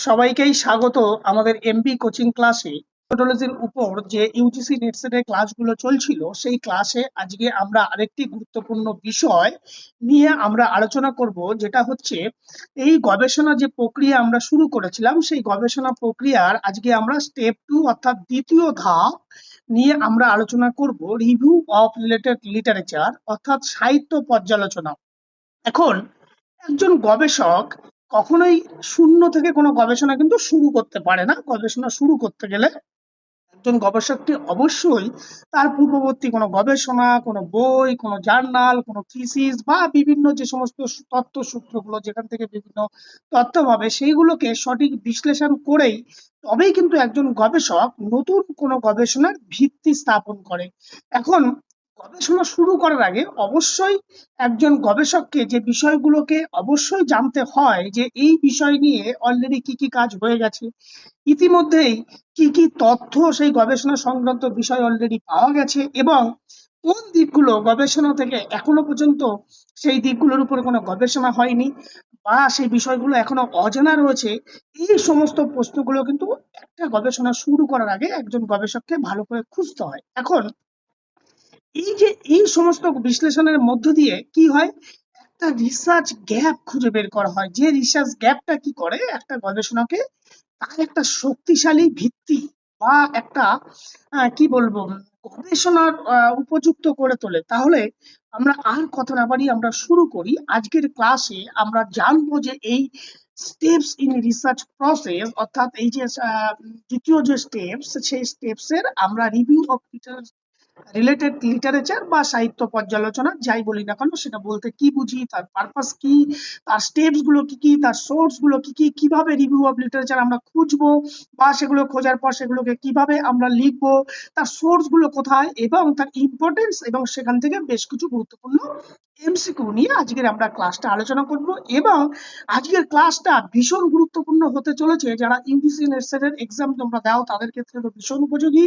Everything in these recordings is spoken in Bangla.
সবাইকেই স্বাগত আমাদের এমপি কোচিং ক্লাসে। মেথোডোলজির উপর যে ইউজিসি নেটসেট এর ক্লাসগুলো চলছিল, সেই ক্লাসে আজকে আমরা আরেকটি গুরুত্বপূর্ণ বিষয় নিয়ে আমরা আলোচনা করব, যেটা হচ্ছে এই গবেষণা যে প্রক্রিয়া আমরা শুরু করেছিলাম, সেই গবেষণা প্রক্রিয়ার আজকে আমরা স্টেপ 2 অর্থাৎ দ্বিতীয় ধাপ নিয়ে আমরা আলোচনা করব, রিভিউ অফ রিলেটেড লিটারেচার অর্থাৎ সাহিত্য পর্যালোচনা। এখন একজন গবেষক কখনোই শূন্য থেকে কোনো গবেষণা কিন্তু শুরু করতে পারে না। গবেষণা শুরু করতে গেলে একজন গবেষককে অবশ্যই তার পূর্ববর্তী কোনো গবেষণা, কোনো বই, কোনো জার্নাল, কোনো থিসিস বা বিভিন্ন যে সমস্ত তথ্য সূত্রগুলো যেখান থেকে বিভিন্ন তথ্য পাবে, সেইগুলোকে সঠিক বিশ্লেষণ করেই তবেই কিন্তু একজন গবেষক নতুন কোনো গবেষণার ভিত্তি স্থাপন করে। এখন গবেষণা শুরু করার আগে অবশ্যই একজন গবেষককে যে বিষয়গুলোকে অবশ্যই জানতে হয়, যে এই বিষয় নিয়ে অলরেডি কি কি কাজ হয়ে গেছে, ইতিমধ্যেই কি কি তথ্য সেই গবেষণা সংক্রান্ত বিষয় অলরেডি পাওয়া গেছে, এবং কোন দিকগুলো গবেষণা থেকে এখনো পর্যন্ত সেই দিকগুলোর উপরে কোনো গবেষণা হয়নি বা সেই বিষয়গুলো এখনো অজানা রয়েছে। এই সমস্ত প্রশ্নগুলো কিন্তু একটা গবেষণা শুরু করার আগে একজন গবেষককে ভালো করে খুঁজতে হয়। এখন এই সমস্ত বিশ্লেষণের মধ্য দিয়ে কি হয়, একটা রিসার্চ গ্যাপ খুঁজে বের করা হয়, যে রিসার্চ গ্যাপটা কি করে একটা গবেষণাকে তার একটা শক্তিশালী ভিত্তি বা একটা কি বলবো গবেষণার উপযুক্ত করে তোলে। তাহলে আমরা আর কথা না বাড়িয়ে আমরা শুরু করি। আজকের ক্লাসে আমরা জানবো যে এই স্টেপস ইন রিসার্চ প্রসেস অর্থাৎ এই যে দ্বিতীয় যে স্টেপস, সেই স্টেপস এর আমরা রিভিউ অফ রিলেটেড লিটারেচার বা সাহিত্য পর্যালোচনা যাই বলি না কেন, সেটা বলতে কি বুঝি, তার পারপাস কি, তার স্টেপস গুলো কি কি, তার সোর্স গুলো কি কি, কিভাবে রিভিউ অফ লিটারেচার আমরা খুঁজবো বা সেগুলো খোঁজার পর সেগুলোকে কিভাবে আমরা লিখবো, তার সোর্স গুলো কোথায় এবং তার ইম্পর্টেন্স, এবং সেখান থেকে বেশ কিছু গুরুত্বপূর্ণ এমসিকিউ নিয়ে আজকের আমরা ক্লাসটা আলোচনা করব। এবং আজকের ক্লাসটা ভীষণ গুরুত্বপূর্ণ হতে চলেছে, যারা ইউজিসি নেটসেট এর এক্সাম তোমরা দাও তাদের ক্ষেত্রে তো ভীষণ উপযোগী।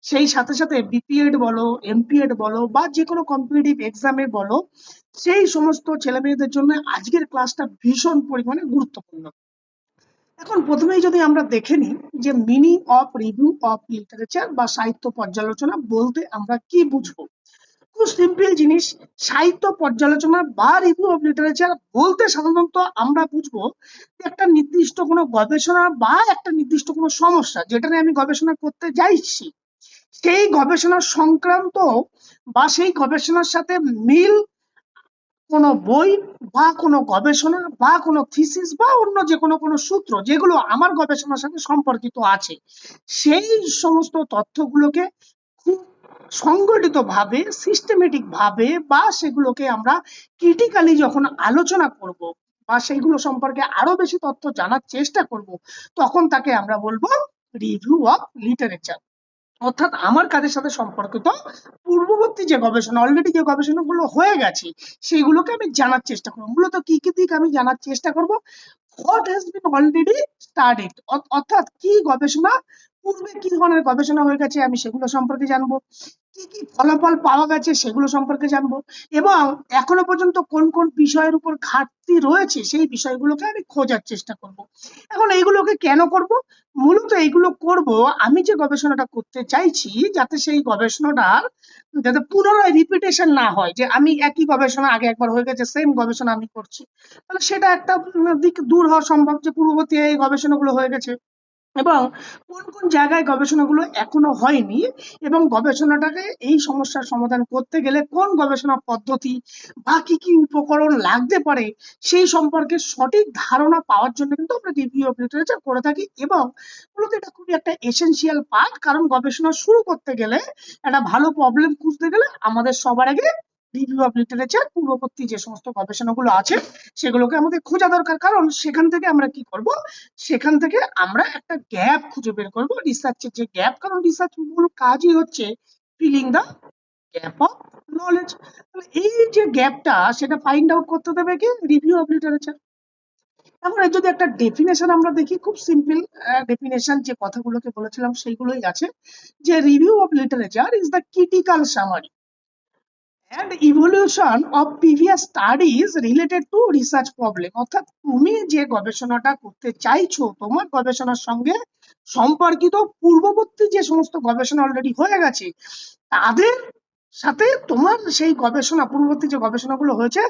সেই সাথে সাথে বিপিএড বলো, এমপিএড বলো বা যে কোনো কম্পিটিটিভ এক্সামে বলো, সেই সমস্ত ছেলে মেয়েদের জন্য আজকের ক্লাসটা ভীষণ পরিমাণে গুরুত্বপূর্ণ। এখন প্রথমেই যদি আমরা দেখে নিই যে meaning of review of literature বা সাহিত্য পর্যালোচনা বলতে আমরা কি বুঝবো। খুব সিম্পল জিনিস, সাহিত্য পর্যালোচনা বা রিভিউ অফ লিটারেচার বলতে সাধারণত আমরা বুঝবো যে একটা নির্দিষ্ট কোনো গবেষণা বা একটা নির্দিষ্ট কোনো সমস্যা যেটা নিয়ে আমি গবেষণা করতে যাইছি, সেই গবেষণা সংক্রান্ত বা সেই গবেষণার সাথে মিল কোনো বই বা কোনো গবেষণা বা কোনো থিসিস বা অন্য যে কোনো কোনো সূত্র যেগুলো আমার গবেষণার সাথে সম্পর্কিত আছে, সেই সমস্ত তথ্যগুলোকে খুব সংগঠিত ভাবে, সিস্টেমেটিক ভাবে বা সেগুলোকে আমরা ক্রিটিক্যালি যখন আলোচনা করব বা সেইগুলো সম্পর্কে আরো বেশি তথ্য জানার চেষ্টা করব, তখন তাকে আমরা বলবো রিভিউ অফ লিটারেচার। অর্থাৎ আমার কাজের সাথে সম্পর্কিত পূর্ববর্তী যে গবেষণা, অলরেডি যে গবেষণাগুলো হয়ে গেছে, সেগুলোকে আমি জানার চেষ্টা করবো। মূলত কি কি দিক আমি জানার চেষ্টা করব, what has been already studied, অর্থাৎ কি গবেষণা, পূর্বে কি ধরনের গবেষণা হয়ে গেছে আমি সেগুলো সম্পর্কে জানবো, কি কি ফলাফল পাওয়া গেছে সেগুলো সম্পর্কে জানবো, এবং এখনো পর্যন্ত কোন কোন বিষয়ের উপর ঘাটতি রয়েছে সেই বিষয়গুলোকে আমি খোঁজার চেষ্টা করব। এখন এইগুলোকে কেন করব, মূলত এইগুলো করব আমি যে গবেষণাটা করতে চাইছি, যাতে সেই গবেষণাটার যাতে পুনরায় রিপিটেশন না হয়, যে আমি একই গবেষণা আগে একবার হয়ে গেছে সেম গবেষণা আমি করছি, তাহলে সেটা একটা দিক দূর হওয়া সম্ভব, যে পূর্ববর্তী এই গবেষণাগুলো হয়ে গেছে এবং কোন কোন জায়গায় গবেষণাগুলো এখনো হয়নি, এবং গবেষণাটাকে এই সমস্যার সমাধান করতে গেলে কোন গবেষণা পদ্ধতি বা কি কি উপকরণ লাগতে পারে সেই সম্পর্কে সঠিক ধারণা পাওয়ার জন্য কিন্তু আমরা রিভিউ অফ লিটারেচার করে থাকি। এবং মূলত এটা খুবই একটা এসেনশিয়াল পার্ট, কারণ গবেষণা শুরু করতে গেলে, একটা ভালো প্রবলেম খুঁজতে গেলে আমাদের সবার আগে রিভিউ অফ লিটারেচার পূর্ববর্তী যে সমস্ত গবেষণাগুলো আছে সেগুলোকে আমাদের খোঁজা দরকার, কারণ সেখান থেকে আমরা কি করব, সেখান থেকে আমরা একটা গ্যাপ খুঁজে বের করব, রিসার্চের যে গ্যাপ, কারণ রিসার্চ মূল কাজই হচ্ছে filling the gap of knowledge. এই যে গ্যাপটা সেটা ফাইন্ড আউট করতে দেবে কি রিভিউ অফ লিটারেচার। এখন এর যদি একটা ডেফিনেশন আমরা দেখি, খুব সিম্পল ডেফিনেশন, যে কথাগুলোকে বলেছিলাম সেইগুলোই আছে, যে review of literature is the critical summary and evolution of previous studies related to research problem। অর্থাৎ তুমি যে গবেষণাটা করতে চাইছো তোমার গবেষণার সঙ্গে সম্পর্কিত পূর্ববর্তী যে সমস্ত গবেষণা অলরেডি হয়ে গেছে তাদের সাথে তোমার সেই গবেষণা পূর্ববর্তী যে গবেষণাগুলো হয়েছে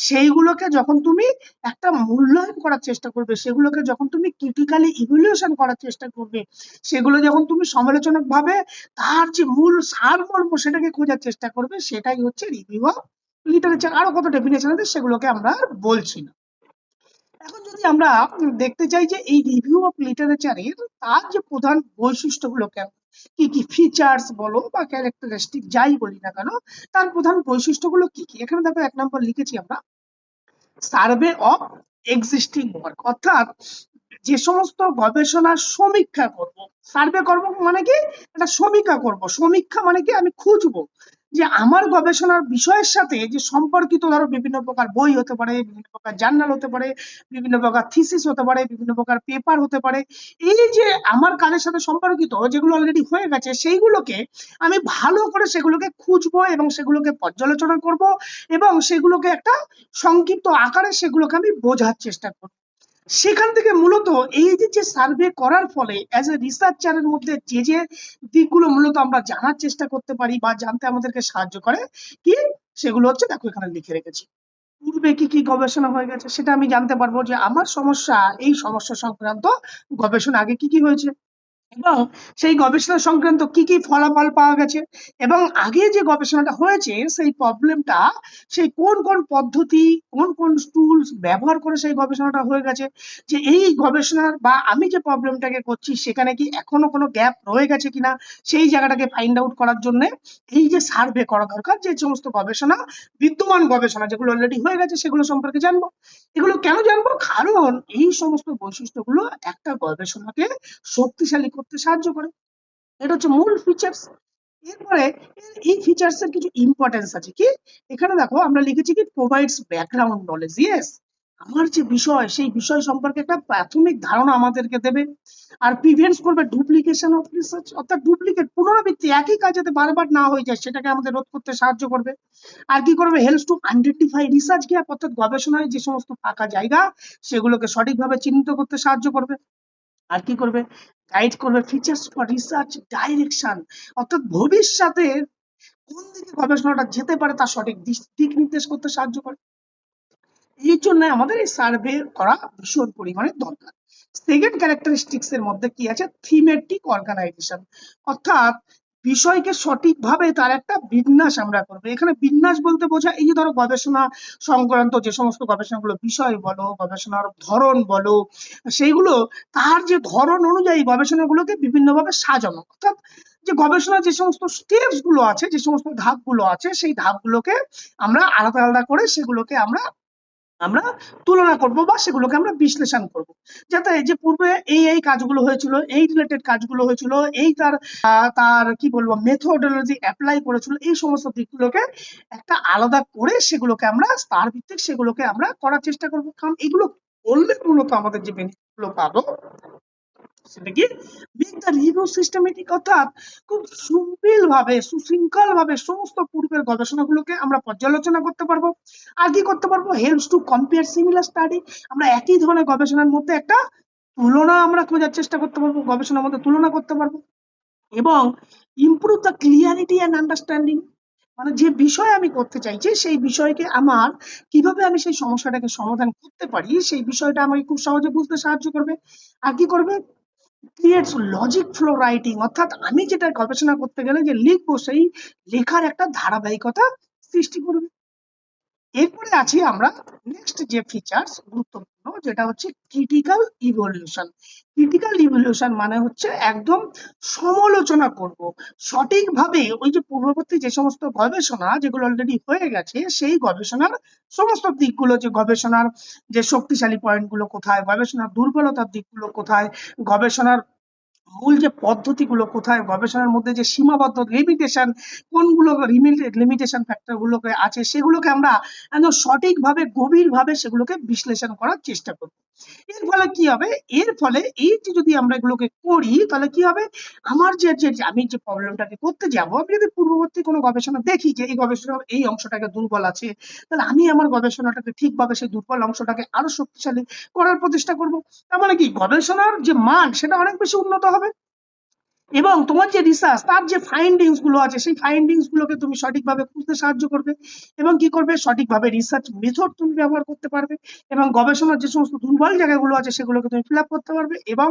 সেইগুলোকে যখন তুমি একটা মূল্যায়ন করার চেষ্টা করবে, সেগুলোকে যখন তুমি ক্রিটিক্যালি ইভ্যালুয়েশন করার চেষ্টা করবে, সেগুলো যখন তুমি সমালোচনাত্মক ভাবে তার যে মূল সারমর্ম সেটাকে খোঁজার চেষ্টা করবে, সেটাই হচ্ছে রিভিউ অফ লিটারেচার। আরো কত ডেফিনেশন আছে সেগুলোকে আমরা আর বলছি না। এখন যদি আমরা দেখতে চাই যে এই রিভিউ অফ লিটারেচারের তার যে প্রধান বৈশিষ্ট্যগুলো কেমন, কি কি ফিচার্স বলো বা ক্যারেক্টারিস্টিক যাই বলি না কেন, তার প্রধান বৈশিষ্ট্যগুলো কি কি। এখানে দেখো 1 নম্বর লিখেছি আমরা সার্ভে অফ এক্সিস্টিং ওয়ার্ক। অর্থাৎ যে সমস্ত গবেষণার সমীক্ষা করব, সার্ভে করব মানে কি একটা সমীক্ষা করব। সমীক্ষা মানে কি আমি খুঁজবো যে আমার গবেষণার বিষয়ের সাথে যে সম্পর্কিত, ধরো বিভিন্ন প্রকার বই হতে পারে, বিভিন্ন প্রকার জার্নাল হতে পারে, বিভিন্ন প্রকার থিসিস হতে পারে, বিভিন্ন প্রকার পেপার হতে পারে, এই যে আমার কাজের সাথে সম্পর্কিত যেগুলো অলরেডি হয়ে গেছে সেইগুলোকে আমি ভালো করে সেগুলোকে খুঁজবো এবং সেগুলোকে পর্যালোচনা করব এবং সেগুলোকে একটা সংক্ষিপ্ত আকারে সেগুলোকে আমি বোঝার চেষ্টা করব। সেখান থেকে মূলত এই যে সার্ভে করার ফলে অ্যাজ এ রিসার্চারের মধ্যে যে দিকগুলো মূলত আমরা জানার চেষ্টা করতে পারি বা জানতে আমাদেরকে সাহায্য করে, কি সেগুলো হচ্ছে দেখো এখানে লিখে রেখেছি। পূর্বে কি কি গবেষণা হয়ে গেছে সেটা আমি জানতে পারবো যে আমার সমস্যা, এই সমস্যা সংক্রান্ত গবেষণা আগে কি কি হয়েছে এবং সেই গবেষণা সংক্রান্ত কি কি ফলাফল পাওয়া গেছে এবং আগে যে গবেষণাটা হয়েছে সেই প্রবলেমটা সেই কোন কোন পদ্ধতি, কোন কোন টুলস ব্যবহার করে সেই গবেষণাটা হয়ে গেছে, যে এই গবেষণার বা আমি যে প্রবলেমটাকে করছি সেখানে কি এখনো কোনো গ্যাপ রয়ে গেছে কিনা সেই জায়গাটাকে ফাইন্ড আউট করার জন্য এই যে সার্ভে করা দরকার। যে সমস্ত গবেষণা, বিদ্যমান গবেষণা যেগুলো অলরেডি হয়ে গেছে সেগুলো সম্পর্কে জানবো। এগুলো কেন জানবো? কারণ এই সমস্ত বৈশিষ্ট্যগুলো একটা গবেষণাকে শক্তিশালী করতে সাহায্য করে। এটা হচ্ছে মূল ফিচার্স। এরপরে এই ফিচার্স এর কিছু ইম্পর্টেন্স আছে। কি এখানে দেখো আমরা লিখেছি কি প্রোভাইডস ব্যাকগ্রাউন্ড নলেজ। ইয়েস, আমার যে বিষয় সেই বিষয় সম্পর্কে একটা প্রাথমিক ধারণা আমাদেরকে দেবে। আর প্রিভেন্টস করবে ডুপ্লিকেশন অফ রিসার্চ, অর্থাৎ ডুপ্লিকেট পুনরাবৃত্তি একই কাজ যাতে বারবার না হয়ে যায় সেটাকে আমাদের রোধ করতে সাহায্য করবে। আর কি করবে? Helps to identify research gap, অর্থাৎ গবেষণায় যে সমস্ত ফাঁকা জায়গা সেগুলোকে সঠিকভাবে চিহ্নিত করতে সাহায্য করবে। আর কি করবে? গাইড করবে ফিচার্স ফর রিসার্চ ডাইরেকশন, অর্থাৎ ভবিষ্যতে কোন দিকে গবেষণাটা যেতে পারে তার সঠিক দিক নির্দেশ করতে সাহায্য করে। এই জন্য আমাদের এই সার্ভে করা ভীষণ পরিমাণে দরকার। সেকেন্ড ক্যারেক্টারিস্টিক্স এর মধ্যে কি আছে? থিমেটিক অর্গানাইজেশন, অর্থাৎ বিষয়কে সঠিকভাবে তার একটা বিন্যাস আমরা করবো। এখানে বিন্যাস বলতে বোঝায় এই যে ধরো গবেষণা সংক্রান্ত যে সমস্ত গবেষণাগুলো, বিষয় বলো, গবেষণার ধরন বলো, সেইগুলো তার যে ধরন অনুযায়ী গবেষণাগুলোকে বিভিন্নভাবে সাজানো। অর্থাৎ যে গবেষণার যে সমস্ত স্টেপস গুলো আছে, যে সমস্ত ধাপগুলো আছে, সেই ধাপগুলোকে আমরা আলাদা আলাদা করে সেগুলোকে আমরা আমরা তুলনা করব বা সেগুলোকে আমরা বিশ্লেষণ করব, যাতে যে পূর্বে এই কাজগুলো হয়েছিল, এই রিলেটেড কাজগুলো হয়েছিল, এই তার কি বলবো মেথোডোলজি অ্যাপ্লাই করেছিল, এই সমস্ত দিকগুলোকে একটা আলাদা করে সেগুলোকে আমরা স্তর ভিত্তিক সেগুলোকে আমরা করার চেষ্টা করব। কারণ এগুলো করলে মূলত আমাদের যে বেনিফিট গুলো পাবো সেটা কি মেক দ্য রিভিউ সিস্টেমেটিক, অর্থাৎ খুব সুশৃঙ্খল ভাবে সমস্ত পূর্বের গবেষণাগুলোকে আমরা পর্যালোচনা করতে পারবো। আর কি করতে পারবো? Helps to compare similar study, আমরা একই ধরনের গবেষণার মধ্যে একটা তুলনা আমরা খোঁজার চেষ্টা করতে পারবো, গবেষণার মধ্যে তুলনা করতে পারবো। এবং improve the clarity and understanding, মানে যে বিষয় আমি করতে চাইছি সেই বিষয়কে আমার কিভাবে আমি সেই সমস্যাটাকে সমাধান করতে পারি সেই বিষয়টা আমাকে খুব সহজে বুঝতে সাহায্য করবে। আর কি করবে? ক্রিয়েটস লজিক ফ্লো রাইটিং, অর্থাৎ আমি যেটা গবেষণা করতে গেলে যে লিখবো সেই লেখার একটা ধারাবাহিকতা সৃষ্টি করবে। এরপরে আছি আমরা নেক্সট যে ফিচার্স গুরুত্বপূর্ণ, যেটা হচ্ছে ক্রিটিক্যাল ইভলিউশন। ক্রিটিক্যাল ইভলিউশন মানে হচ্ছে একদম সমালোচনা করব সঠিকভাবে ওই যে পূর্ববর্তী যে সমস্ত গবেষণা যেগুলো অলরেডি হয়ে গেছে সেই গবেষণার সমস্ত দিকগুলো, যে গবেষণার যে শক্তিশালী পয়েন্টগুলো কোথায়, গবেষণার দুর্বলতার দিকগুলো কোথায়, গবেষণার মূল যে পদ্ধতিগুলো কোথায় গবেষণার মধ্যে যে সীমাবদ্ধ লিমিটেশন কোনগুলো লিমিটেশন ফ্যাক্টর গুলোকে আছে সেগুলোকে আমরা একদম সঠিকভাবে গভীরভাবে সেগুলোকে বিশ্লেষণ করার চেষ্টা করব। এর ফলে কি হবে, এর ফলে এই যে যদি আমরা এগুলোকে করি তাহলে কি হবে, আমার যে আমি যে প্রবলেমটাকে করতে যাব, আমি যদি পূর্ববর্তী কোনো গবেষণা দেখি যে এই গবেষণার এই অংশটাকে দুর্বল আছে, তাহলে আমি আমার গবেষণাটাকে ঠিকভাবে সেই দুর্বল অংশটাকে আরো শক্তিশালী করার প্রচেষ্টা করব। তার মানে কি গবেষণার যে মান সেটা অনেক বেশি উন্নত হবে, এবং তোমার যে রিসার্চ তার যে ফাইন্ডিংস গুলো আছে সেই ফাইন্ডিংস গুলোকে তুমি সঠিকভাবে খুঁজতে সাহায্য করবে, এবং কি করবে সঠিকভাবে রিসার্চ মেথড তুমি ব্যবহার করতে পারবে, এবং গবেষণার যে সমস্ত দুর্বল জায়গাগুলো আছে সেগুলোকে তুমি ফিল আপ করতে পারবে, এবং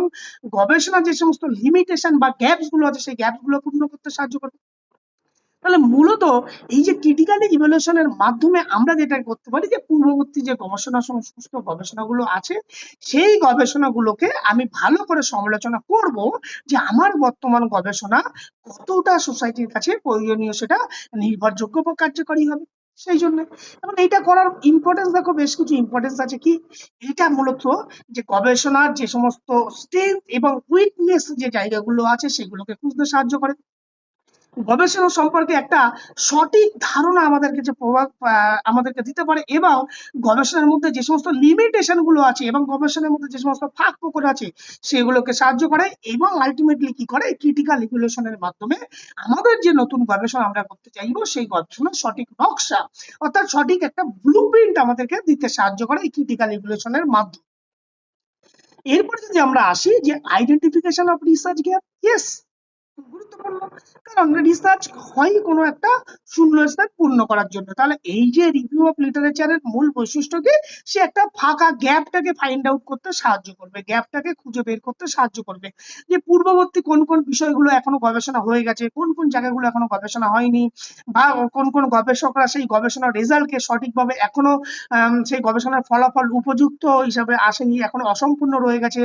গবেষণার যে সমস্ত লিমিটেশন বা গ্যাপস গুলো আছে সেই গ্যাপস গুলো পূর্ণ করতে সাহায্য করবে। তাহলে মূলত এই যে ক্রিটিক্যালি ইভ্যালুয়েশনের মাধ্যমে আমরা যেটা করতে পারি যে পূর্ববর্তী যে গবেষণা সমস্ত গবেষণাগুলো আছে সেই গবেষণাগুলোকে আমি ভালো করে সমালোচনা করব যে আমার বর্তমান গবেষণা কতটা সোসাইটির কাছে প্রয়োজনীয়, সেটা নির্ভরযোগ্য বা কার্যকরী হবে। সেই জন্য এবং এইটা করার ইম্পর্টেন্স দেখো, বেশ কিছু ইম্পর্টেন্স আছে। কি এটা মূলত যে গবেষণার যে সমস্ত স্ট্রেংথ এবং উইকনেস যে জায়গাগুলো আছে সেগুলোকে খুঁজতে সাহায্য করে, গবেষণা সম্পর্কে একটা সঠিক ধারণা আমাদেরকে যে প্রভাব আমাদেরকে দিতে পারে, এবং গবেষণার মধ্যে যে সমস্ত লিমিটেশন গুলো আছে এবং গবেষণার মধ্যে যে সমস্ত ফাঁক ফোকর আছে সেগুলোকে সাহায্য করে, এবং আলটিমেটলি কি করে ক্রিটিক্যাল ইভ্যালুয়েশনের মাধ্যমে আমাদের যে নতুন গবেষণা আমরা করতে চাইবো সেই গবেষণার সঠিক নকশা অর্থাৎ সঠিক একটা ব্লুপ্রিন্ট আমাদেরকে দিতে সাহায্য করে এই ক্রিটিক্যাল ইভ্যালুয়েশনের মাধ্যমে। এরপরে যদি আমরা আসি যে identification of research gap, yes গুরুত্বপূর্ণ, কারণ রিসার্চ হয় কোনো একটা শূন্যস্থান পূর্ণ করার জন্য। তাহলে এই যে রিভিউ অফ লিটারেচারের মূল বৈশিষ্ট্য কি, সে একটা ফাঁকা গ্যাপটাকে ফাইন্ড আউট করতে সাহায্য করবে, গ্যাপটাকে খুঁজে বের করতে সাহায্য করবে, যে পূর্ববর্তী কোন কোন বিষয়গুলো এখনো গবেষণা হয়ে গেছে, কোন কোন জায়গাগুলো এখনো গবেষণা হয়নি, বা কোন কোন গবেষকরা সেই গবেষণার রেজাল্টকে সঠিকভাবে এখনো সেই গবেষণার ফলাফল উপযুক্ত হিসাবে আসেনি, এখনো অসম্পূর্ণ রয়ে গেছে,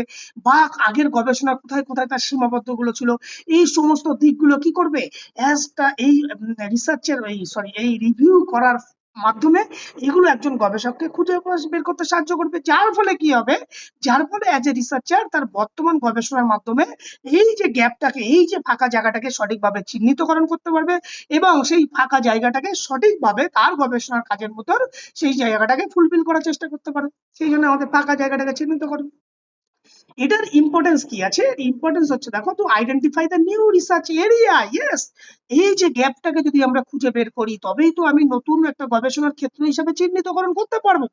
বা আগের গবেষণা কোথায় কোথায় তার সীমাবদ্ধ গুলো ছিল, এই সমস্ত দিকগুলো কি করবে এই রিসার্চের এই রিভিউ করার মাধ্যমে এগুলো একজন গবেষককে খুঁজে বের করতে সাহায্য করবে, যার ফলে কি হবে, যার ফলে অ্যাজ এ রিসার্চার তার বর্তমান গবেষণার মাধ্যমে এই যে গ্যাপটাকে, এই যে ফাঁকা জায়গাটাকে সঠিকভাবে চিহ্নিতকরণ করতে পারবে, এবং সেই ফাঁকা জায়গাটাকে সঠিকভাবে তার গবেষণার কাজের মতো সেই জায়গাটাকে ফুলফিল করার চেষ্টা করতে পারে। সেই জন্য আমাদের ফাঁকা জায়গাটাকে চিহ্নিত করবে। এটার ইম্পর্টেন্স কি আছে, ইম্পর্টেন্স হচ্ছে দেখো তো identify the new research area, yes, এই যে গ্যাপটাকে যদি আমরা খুঁজে বের করি তবেই তো আমি নতুন একটা গবেষণার ক্ষেত্র হিসেবে চিহ্নিতকরণ করতে পারবো,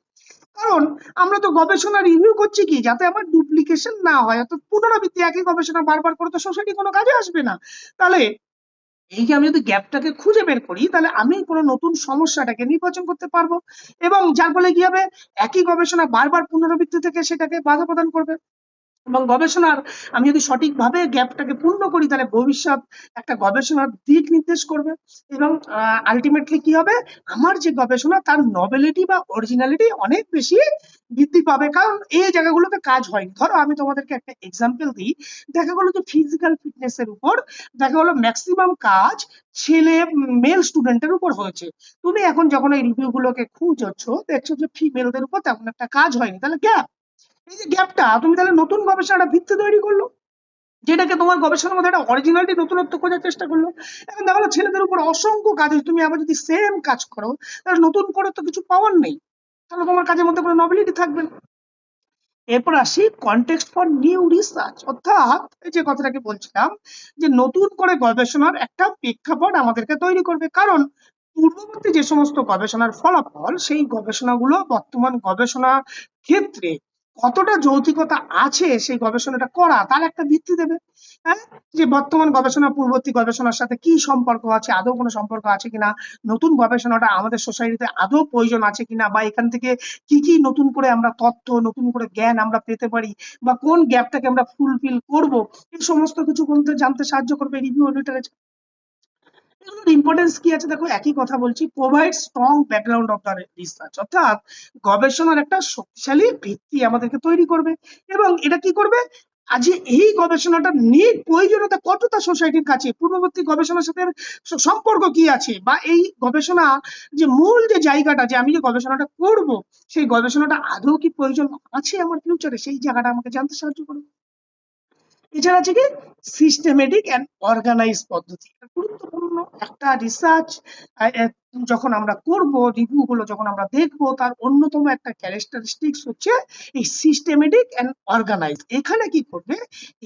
কারণ আমরা তো গবেষণা রিভিউ করছি কি যাতে আমার ডুপ্লিকেশন না হয়, অর্থাৎ পুনরাবৃত্তি, একই গবেষণা বারবার করে তো সোসাইটি কোনো কাজে আসবে না। তাহলে এই যে আমি যদি গ্যাপটাকে খুঁজে বের করি তাহলে আমি কোনো নতুন সমস্যাটাকে নির্বাচন করতে পারবো, এবং যার ফলে কি হবে, একই গবেষণা বারবার পুনরাবৃত্তি থেকে সেটাকে বাধা প্রদান করবে, এবং গবেষণার আমি যদি সঠিকভাবে গ্যাপটাকে পূর্ণ করি তাহলে ভবিষ্যৎ একটা গবেষণার দিক নির্দেশ করবে, এবং আলটিমেটলি কি হবে, আমার যে গবেষণা তার নভেলিটি বা অরিজিনালিটি অনেক বেশি বৃদ্ধি পাবে, কারণ এই জায়গাগুলোতে কাজ হয়নি। ধরো আমি তোমাদেরকে একটা এক্সাম্পল দিই, দেখা গেলো যে ফিজিক্যাল ফিটনেস এর উপর দেখা গেলো ম্যাক্সিমাম কাজ ছেলে মেল স্টুডেন্টের উপর হয়েছে, তুমি এখন যখন এই রিভিউ গুলোকে খুঁজছ দেখছো যে ফিমেলদের উপর তেমন একটা কাজ হয়নি, তাহলে গ্যাপ, এই যে গ্যাপটা তুমি তাহলে নতুন গবেষণাটা ভিত্তি তৈরি করলো, যেটাকে তোমার গবেষণার মধ্যে একটা অরিজিনালিটি নতুনত্ব খোঁজার চেষ্টা করলো। এখন দেখো ছেলেদের উপর অসংখ্য কাজ, তুমি আবার যদি সেম কাজ করো তাহলে নতুন করে তো কিছু পাওয়ার নেই, তাহলে তোমার কাজের মধ্যে কোনো নভেলিটি থাকবে না। এরপর আসি কনটেক্সট ফর নিউ রিসার্চ, অর্থাৎ এই যে কথাটাকে বলছিলাম যে নতুন করে গবেষণার একটা প্রেক্ষাপট আমাদেরকে তৈরি করবে, কারণ পূর্ববর্তী যে সমস্ত গবেষণার ফলাফল সেই গবেষণাগুলো বর্তমান গবেষণা ক্ষেত্রে কতটা যৌক্তিকতা আছে সেই গবেষণাটা করা তার একটা ভিত্তি দেবে। হ্যাঁ, যে বর্তমান গবেষণা পূর্ববর্তী গবেষণার সাথে কি সম্পর্ক আছে, আদৌ কোনো সম্পর্ক আছে কিনা, নতুন গবেষণাটা আমাদের সোসাইটিতে আদৌ প্রয়োজন আছে কিনা, বা এখান থেকে কি কি নতুন করে আমরা তথ্য, নতুন করে জ্ঞান আমরা পেতে পারি, বা কোন গ্যাপটাকে আমরা ফুলফিল করব, এই সমস্ত কিছু বলতে জানতে সাহায্য করবে রিভিউ লিটারেচার। এগুলোর ইম্পর্টেন্স কি আছে দেখো, একই কথা বলছি, provide strong background of the research, অর্থাৎ গবেষণার একটা শক্তিশালী ভিত্তি আমাদেরকে তৈরি করবে, এবং এটা কি করবে, আজ এই গবেষণাটা নিট প্রয়োজনীয়তা কতটা সোসাইটির কাছে, পূর্ববর্তী গবেষণার সাথে সম্পর্ক কি আছে, বা এই গবেষণা যে মূল যে জায়গাটা যে আমি যে গবেষণাটা করব সেই গবেষণাটা আদৌ কি প্রয়োজন আছে আমার ফিউচারে, সেই জায়গাটা আমাকে জানতে সাহায্য করবে। এছাড়া আছে কি সিস্টেমেটিক অ্যান্ড অর্গানাইজ পদ্ধতি। গুরুত্বপূর্ণ একটা রিসার্চ যখন আমরা করব, রিভিউ গুলো যখন আমরা দেখব, তার অন্যতম একটা ক্যারেক্টারিস্টিক্স হচ্ছে এই সিস্টেমেটিক অ্যান্ড অর্গানাইজ। এখানে কি করবে,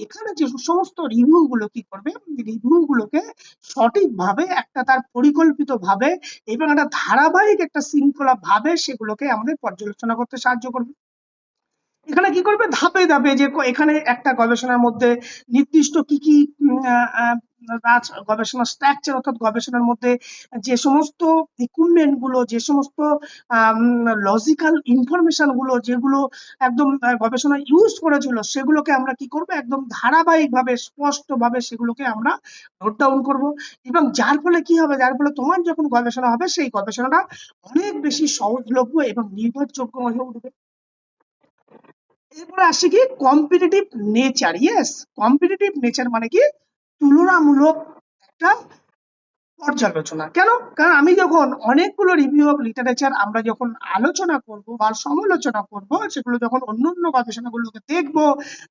এখানে যে সমস্ত রিভিউ গুলো কি করবে, রিভিউ গুলোকে সঠিকভাবে একটা তার পরিকল্পিত ভাবে এবং একটা ধারাবাহিক একটা শৃঙ্খলা ভাবে সেগুলোকে আমাদের পর্যালোচনা করতে সাহায্য করবে। এখানে কি করবে, ধাপে ধাপে যে এখানে একটা গবেষণার মধ্যে নির্দিষ্ট কি কি গবেষণা স্ট্রাকচার, অর্থাৎ গবেষণার মধ্যে যে সমস্ত ইকুইপমেন্ট গুলো, যে সমস্ত লজিক্যাল ইনফরমেশন গুলো যেগুলো একদম গবেষণা ইউজ করেছিল, সেগুলোকে আমরা কি করবো, একদম ধারাবাহিক ভাবে স্পষ্ট ভাবে সেগুলোকে আমরা নোট ডাউন করবো। এবং যার ফলে কি হবে, যার ফলে তোমার যখন গবেষণা হবে সেই গবেষণাটা অনেক বেশি সহজলভ্য এবং নির্ভরযোগ্য হয়ে উঠবে। এরপরে আসছে কি competitive nature. Yes, competitive nature মানে কি তুলনামূলক একটা পর্যালোচনা। কেন? কারণ আমি যখন অনেকগুলো রিভিউ অফ লিটারেচার আমরা যখন আলোচনা করব বা সমালোচনা করব, সেগুলো যখন অন্যান্য গবেষণাগুলোকে দেখব,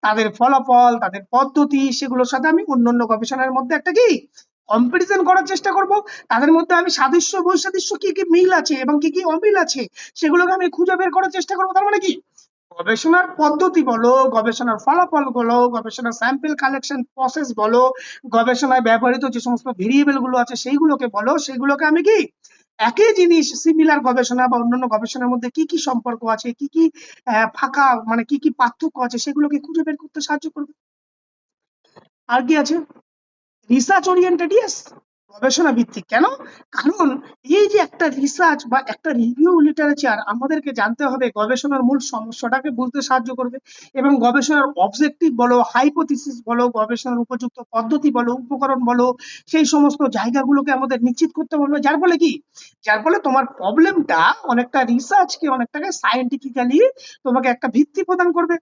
তাদের ফলাফল, তাদের পদ্ধতি, সেগুলোর সাথে আমি অন্যান্য গবেষণার মধ্যে একটা কি কম্পারিজন করার চেষ্টা করব। তাদের মধ্যে আমি সাদৃশ্য বৈসাদৃশ্য কি কি মিল আছে এবং কি কি অমিল আছে সেগুলোকে আমি খুঁজে বের করার চেষ্টা করবো। তার মানে কি গবেষণার পদ্ধতি বলো, গবেষণার ফলাফল বলো, গবেষণার স্যাম্পল কালেকশন প্রসেস বলো, গবেষণায় ব্যবহৃত যে সমস্ত ভেরিয়েবল গুলো আছে সেইগুলোকে বলো, সেগুলোকে আমি কি একই জিনিস সিমিলার গবেষণা বা অন্যান্য গবেষণার মধ্যে কি কি সম্পর্ক আছে, কি কি ফাঁকা মানে কি কি পার্থক্য আছে, সেগুলোকে খুঁজে বের করতে সাহায্য করবে। আর কি আছে, রিসার্চ ওরিয়েন্টেড। ইয়েস, গবেষণা ভিত্তিক। কেন? কারণ এই যে একটা রিসার্চ বা একটা রিভিউ লিটারেচার, আমাদেরকে জানতে হবে গবেষণার মূল সমস্যাটাকে বুঝতে সাহায্য করবে এবং গবেষণার অবজেক্টিভ বলো, হাইপোথিসিস বলো, গবেষণার উপযুক্ত পদ্ধতি বলো, উপকরণ বলো, সেই সমস্ত জায়গাগুলোকে আমাদের নিশ্চিত করতে বলবে। যার ফলে কি, যার ফলে তোমার প্রবলেমটা অনেকটা রিসার্চকে অনেকটাকে সায়েন্টিফিক্যালি তোমাকে একটা ভিত্তি প্রদান করবে,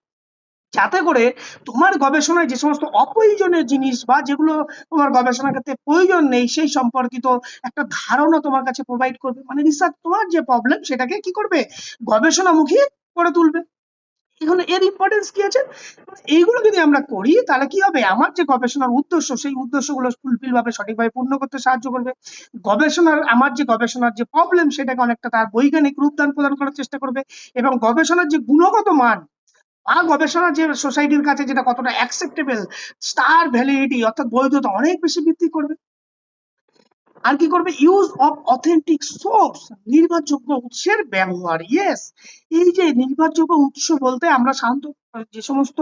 যাতে করে তোমার গবেষণায় যে সমস্ত অপ্রয়োজনীয় জিনিস বা যেগুলো তোমার গবেষণার ক্ষেত্রে প্রয়োজন নেই সেই সম্পর্কিত একটা ধারণা তোমার কাছে প্রোভাইড করবে। মানে রিসার্চ তোমার যে প্রবলেম সেটাকে কি করবে, গবেষণামুখী করে তুলবে। এখন এর ইম্পর্টেন্স কি আছে, এইগুলো যদি আমরা করি তাহলে কি হবে, আমার যে গবেষণার উদ্দেশ্য সেই উদ্দেশ্যগুলো ফুলফিল ভাবে সঠিকভাবে পূর্ণ করতে সাহায্য করবে। গবেষণার আমার যে গবেষণার যে প্রবলেম সেটাকে অনেকটা তার বৈজ্ঞানিক রূপদান প্রদান করার চেষ্টা করবে এবং গবেষণার যে গুণগত মান বা গবেষণা যে সোসাইটির কাছে যেটা কতটা অ্যাকসেপ্টেবল, স্টার ভ্যালিডিটি অর্থাৎ বৈধতা অনেক বেশি বৃদ্ধি করবে। আর কি করবে, ইউজ অফ অথেন্টিক সোর্স, নির্ভরযোগ্য উৎসের ব্যবহার। ইয়েস, এই যে নির্ভরযোগ্য উৎস বলতে আমরা সাধারণত যে সমস্ত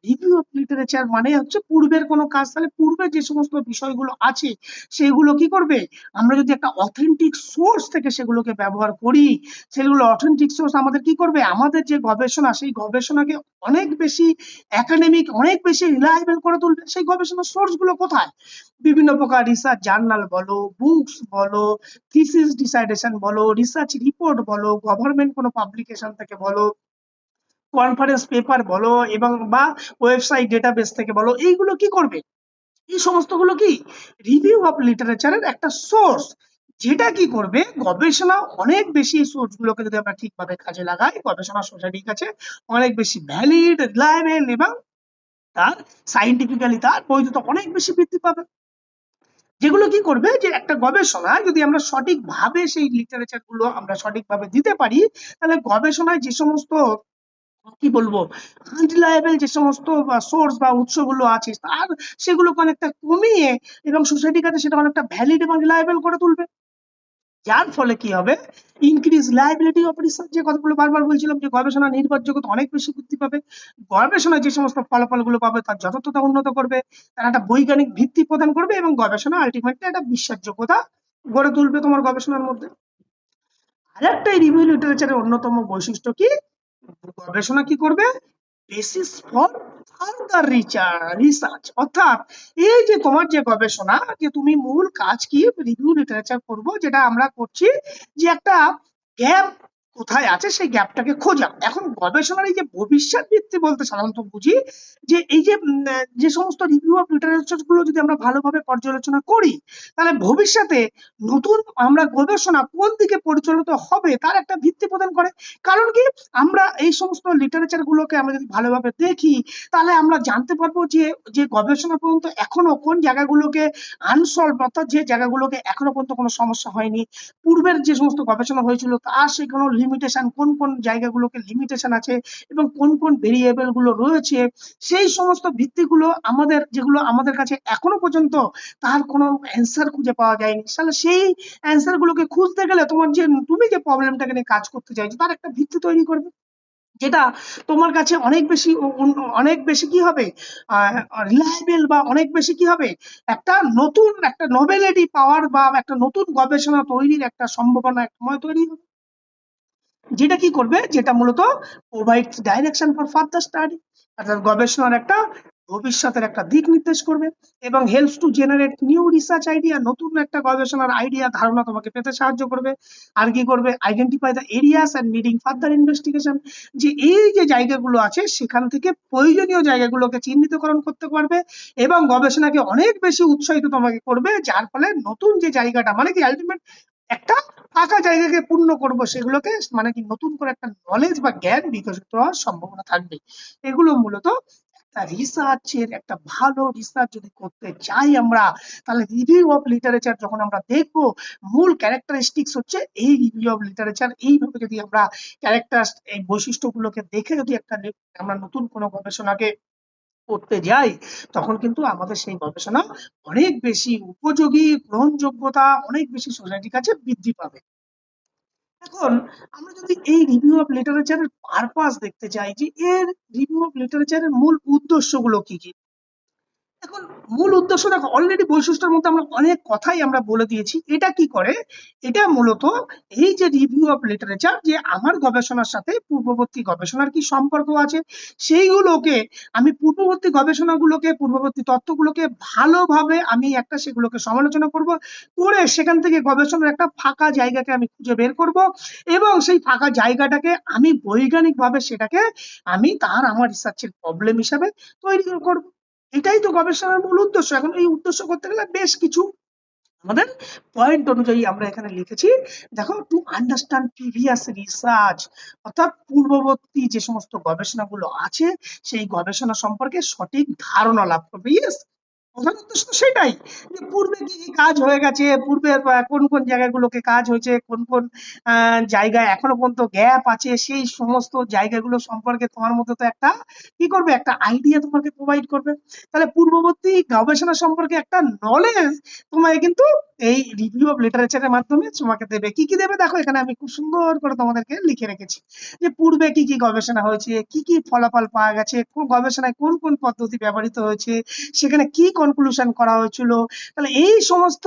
রিভিউ অফ লিটারেচার মানে হচ্ছে পূর্বের কোনো কাজ, তাহলে পূর্বের যে সমস্ত বিষয়গুলো আছে সেগুলো কি করবে, আমরা যদি একটা অথেন্টিক সোর্স থেকে সেগুলোকে ব্যবহার করি, সেগুলো অথেন্টিক সোর্স আমাদের কি করবে, আমাদের যে গবেষণা সেই গবেষণাকে অনেক বেশি একাডেমিক, অনেক বেশি রিলায়েবল করে তুলবে। সেই গবেষণার সোর্স গুলো কোথায়, বিভিন্ন প্রকার রিসার্চ জার্নাল বলো, বুকস বলো, থিসিস ডিসাইডেশন বলো, রিসার্চ রিপোর্ট বলো, গভর্নমেন্ট কোনো পাবলিকেশন থেকে বলো, কনফারেন্স পেপার বলো এবং বা ওয়েবসাইট ডেটাবেস থেকে বলো, এইগুলো কি করবে, এই সমস্তগুলো কি রিভিউ অফ লিটারেচারের একটা সোর্স, যেটা কি করবে গবেষণা অনেক বেশি, সোর্স গুলোকে যদি আমরা ঠিকভাবে কাজে লাগাই, গবেষণা সোসাইটির কাছে অনেক বেশি ভ্যালিড, রিলায়েবল এবং তার সাইন্টিফিক্যালি তার বৈধতা অনেক বেশি বৃদ্ধি পাবে। যেগুলো কি করবে, যে একটা গবেষণা যদি আমরা সঠিকভাবে সেই লিটারেচার গুলো আমরা সঠিকভাবে দিতে পারি, তাহলে গবেষণায় যে সমস্ত কি বলবো আনরিলায়েবল যে সমস্ত সোর্স বা উৎসগুলো আছে তার সেগুলোকে অনেকটা কমিয়ে এবং সোসাইটির কাছে সেটা অনেকটা ভ্যালিড এবং রিলায়েবল করে তুলবে। যার ফলে কি হবে, ইনক্রিজ লায়াবিলিটি অফ রিসার্চ, যে কথাগুলো বারবার বলছিলাম, যে গবেষণা নির্ভরযোগ্যতা অনেক বেশি বৃদ্ধি পাবে, গবেষণায় যে সমস্ত ফলাফলগুলো পাবে তার যথার্থতা উন্নত করবে, তার একটা বৈজ্ঞানিক ভিত্তি প্রদান করবে এবং গবেষণা আলটিমেটলি একটা বিশ্বাসযোগ্যতা গড়ে তুলবে তোমার গবেষণার মধ্যে। আরেকটা রিভিউ লিটারেচারের অন্যতম বৈশিষ্ট্য কি, গবেষণা কি করবে, বেসিস ফর ফার্দার রিসার্চ, অর্থাৎ এই যে তোমার যে গবেষণা, যে তুমি মূল কাজ কি রিভিউ লিটারেচার করব যেটা আমরা করছি, যে একটা গ্যাপ কোথায় আছে সেই গ্যাপটাকে খোঁজা। এখন গবেষণার এই যে ভবিষ্যৎ ভিত্তি বলতে সাধারণত বুঝি যে এই যে যে সমস্ত রিভিউ অফ লিটারেচার গুলো যদি আমরা ভালোভাবে পর্যালোচনা করি, তাহলে ভবিষ্যতে নতুন আমরা গবেষণা কোন দিকে পরিচালিত হবে তার একটা ভিত্তি প্রদান করে। কারণ কি, আমরা এই সমস্ত লিটারেচার গুলোকে আমরা যদি ভালোভাবে দেখি, তাহলে আমরা জানতে পারবো যে যে গবেষণা পর্যন্ত এখনো কোন জায়গাগুলোকে আনসলভ, অর্থাৎ যে জায়গাগুলোকে এখনো পর্যন্ত কোনো সমস্যা হয়নি, পূর্বের যে সমস্ত গবেষণা হয়েছিল তার সেখানে লিমিটেশন, কোন কোন জায়গাগুলোকে লিমিটেশন আছে এবং কোন কোন ভেরিয়েবল গুলো রয়েছে, সেই সমস্ত ভিত্তিগুলো আমাদের, যেগুলো আমাদের কাছে এখনো পর্যন্ত তার কোনো অ্যান্সার খুঁজে পাওয়া যায়নি, তাহলে সেই অ্যান্সার গুলোকে খুঁজতে গেলে তোমার যে তুমি যে প্রবলেমটাকে নিয়ে কাজ করতে চাইছো তার একটা ভিত্তি তৈরি করবে, যেটা তোমার কাছে অনেক বেশি কি হবে, রিলায়েবল, বা অনেক বেশি কি হবে, একটা নতুন একটা নোবেলিটি পাওয়ার বা একটা নতুন গবেষণা তৈরির একটা সম্ভাবনা একসময় তৈরি হবে, যেটা কি করবে, যেটা মূলত provide direction for further study, অর্থাৎ গবেষণার একটা ভবিষ্যতের একটা দিক নির্দেশ করবে এবং helps to generate new research idea, নতুন একটা গবেষণার আইডিয়া ধারণা তোমাকে পেতে সাহায্য করবে। আর কি করবে, identify the areas and needing further investigation, যে এই যে জায়গাগুলো আছে সেখান থেকে প্রয়োজনীয় জায়গাগুলোকে চিহ্নিতকরণ করতে পারবে এবং গবেষণাকে অনেক বেশি উৎসাহিত তোমাকে করবে, যার ফলে নতুন যে জায়গাটা, মানে কি আলটিমেট একটা ফাঁকা জায়গাকে পূর্ণ করব, সেগুলোকে মানে কি নতুন করে একটা নলেজ বা জ্ঞান বিকশিত হওয়ার সম্ভাবনা থাকবে। এগুলো মূলত একটা রিসার্চের, একটা ভালো রিসার্চ যদি করতে চাই আমরা, তাহলে রিভিউ অফ লিটারেচার যখন আমরা দেখবো, মূল ক্যারেক্টারিস্টিক্স হচ্ছে এই রিভিউ অফ লিটারেচার। এইভাবে যদি আমরা ক্যারেক্টার, এই বৈশিষ্ট্যগুলোকে দেখে যদি একটা আমরা নতুন কোনো গবেষণাকে করতে যাই, তখন কিন্তু আমাদের সেই গবেষণা অনেক বেশি উপযোগী, গ্রহণযোগ্যতা অনেক বেশি সোসাইটির কাছে বৃদ্ধি পাবে। এখন আমরা যদি এই রিভিউ অফ লিটারেচারের পারপাস দেখতে চাই, যে এর রিভিউ অফ লিটারেচারের মূল উদ্দেশ্যগুলো কি কি। এখন মূল উদ্দেশ্য দেখো, অলরেডি বৈশিষ্ট্যের মধ্যে আমরা অনেক কথাই আমরা বলে দিয়েছি। এটা কি করে, এটা মূলত এই যে রিভিউ অফ লিটারেচার, যে আমার গবেষণার সাথে পূর্ববর্তী গবেষণার কি সম্পর্ক আছে, সেইগুলোকে আমি পূর্ববর্তী তথ্যগুলোকে ভালোভাবে আমি একটা সেগুলোকে সমালোচনা করব, করে সেখান থেকে গবেষণার একটা ফাঁকা জায়গাকে আমি খুঁজে বের করব এবং সেই ফাঁকা জায়গাটাকে আমি বৈজ্ঞানিকভাবে সেটাকে আমি আমার রিসার্চের প্রবলেম হিসাবে তৈরি করব। এটাই তো গবেষণার মূল উদ্দেশ্য। এখন এই উদ্দেশ্য করতে গেলে বেশ কিছু আমাদের পয়েন্ট অনুযায়ী আমরা এখানে লিখেছি। দেখো, টু আন্ডারস্ট্যান্ড প্রিভিয়াস রিসার্চ, অর্থাৎ পূর্ববর্তী যে সমস্ত গবেষণাগুলো আছে সেই গবেষণা সম্পর্কে সঠিক ধারণা লাভ করবে। ইয়েস, প্রধান উদ্দেশ্য তো সেটাই, যে পূর্বে কি কি কাজ হয়ে গেছে, পূর্বে কোন কোন জায়গাগুলোকে কাজ হয়েছে, কোন কোন জায়গায় এখনো পর্যন্ত গ্যাপ আছে, সেই সমস্ত জায়গাগুলো সম্পর্কে তোমার মধ্যে তো একটা কি করবে, একটা আইডিয়া তোমাকে প্রোভাইড করবে। তাহলে পূর্ববর্তী গবেষণা সম্পর্কে একটা নলেজ তোমায় কিন্তু এই রিভিউ অফ লিটারেচারের মাধ্যমে তোমাকে দেবে। কি কি দেবে দেখো, এখানে আমি খুব সুন্দর করে তোমাদেরকে লিখে রেখেছি, যে পূর্বে কি কি গবেষণা হয়েছে, কি কি ফলাফল পাওয়া গেছে, কোন গবেষণায় কোন কোন পদ্ধতি ব্যবহৃত হয়েছে, সেখানে কি কনক্লুশন করা হয়েছিল। তাহলে এই সমস্ত,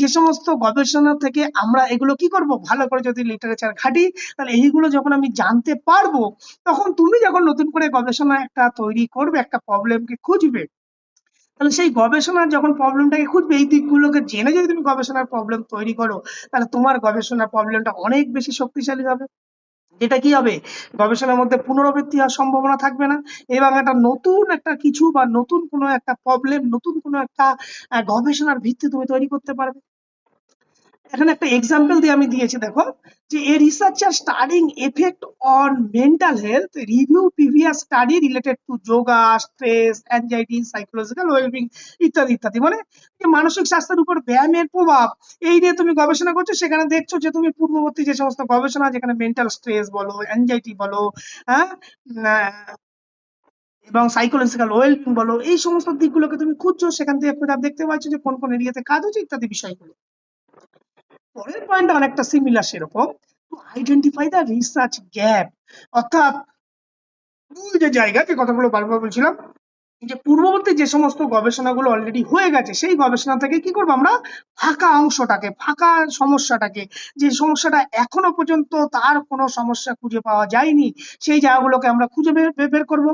যে সমস্ত গবেষণা থেকে আমরা এগুলো কি করব, ভালো করে যদি লিটারেচার ঘাঁটি, তাহলে এইগুলো যখন আমি জানতে পারবো, তখন তুমি যখন নতুন করে গবেষণা একটা তৈরি করবে, একটা প্রবলেমকে খুঁজবে, তাহলে সেই গবেষণার যখন প্রবলেমটাকে খুঁজবে, এই দিকগুলোকে জেনে যদি তুমি গবেষণার প্রবলেম তৈরি করো, তাহলে তোমার গবেষণার প্রবলেমটা অনেক বেশি শক্তিশালী হবে। যেটা কি হবে, গবেষণার মধ্যে পুনরাবৃত্তি হওয়ার সম্ভাবনা থাকবে না এবং একটা নতুন একটা কিছু বা নতুন কোনো একটা প্রবলেম, নতুন কোনো একটা গবেষণার ভিত্তি তুমি তৈরি করতে পারবে। এখানে একটা এক্সাম্পল দিয়ে আমি দিয়েছি, দেখো, যে এ researcher studying effect on mental health review previous study related to yoga, stress, anxiety, psychological wellbeing ইত্যাদি ইত্যাদি, মানে যে মানসিক স্বাস্থ্যের উপর ব্যায়ামের প্রভাব, এই নিয়ে তুমি গবেষণা করছো, সেখানে দেখছো যে তুমি পূর্ববর্তী যে সমস্ত গবেষণা, যেখানে মেন্টাল স্ট্রেস বলো, অ্যাংজাইটি বলো, হ্যাঁ, এবং সাইকোলজিক্যাল ওয়েলবিং বলো, এই সমস্ত দিকগুলোকে তুমি খুঁজছো, সেখান থেকে দেখতে পাচ্ছ যে কোন কোন এরিয়াতে কাজ হচ্ছে ইত্যাদি বিষয়গুলো। পরের পয়েন্ট অনেকটা সিমিলার সেরকম, to identify the research gap, অর্থাৎ মূল যে জায়গা, যে কথাগুলো বারবার বলছিলাম, যে পূর্ববর্তী যে সমস্ত গবেষণাগুলো অলরেডি হয়ে গেছে, সেই গবেষণা থেকে কি করবো আমরা, ফাঁকা অংশটাকে, ফাঁকা সমস্যাটাকে, যে সমস্যাটা এখনো পর্যন্ত তার কোনো সমস্যা খুঁজে পাওয়া যায়নি, সেই জায়গাগুলোকে আমরা খুঁজে বের করব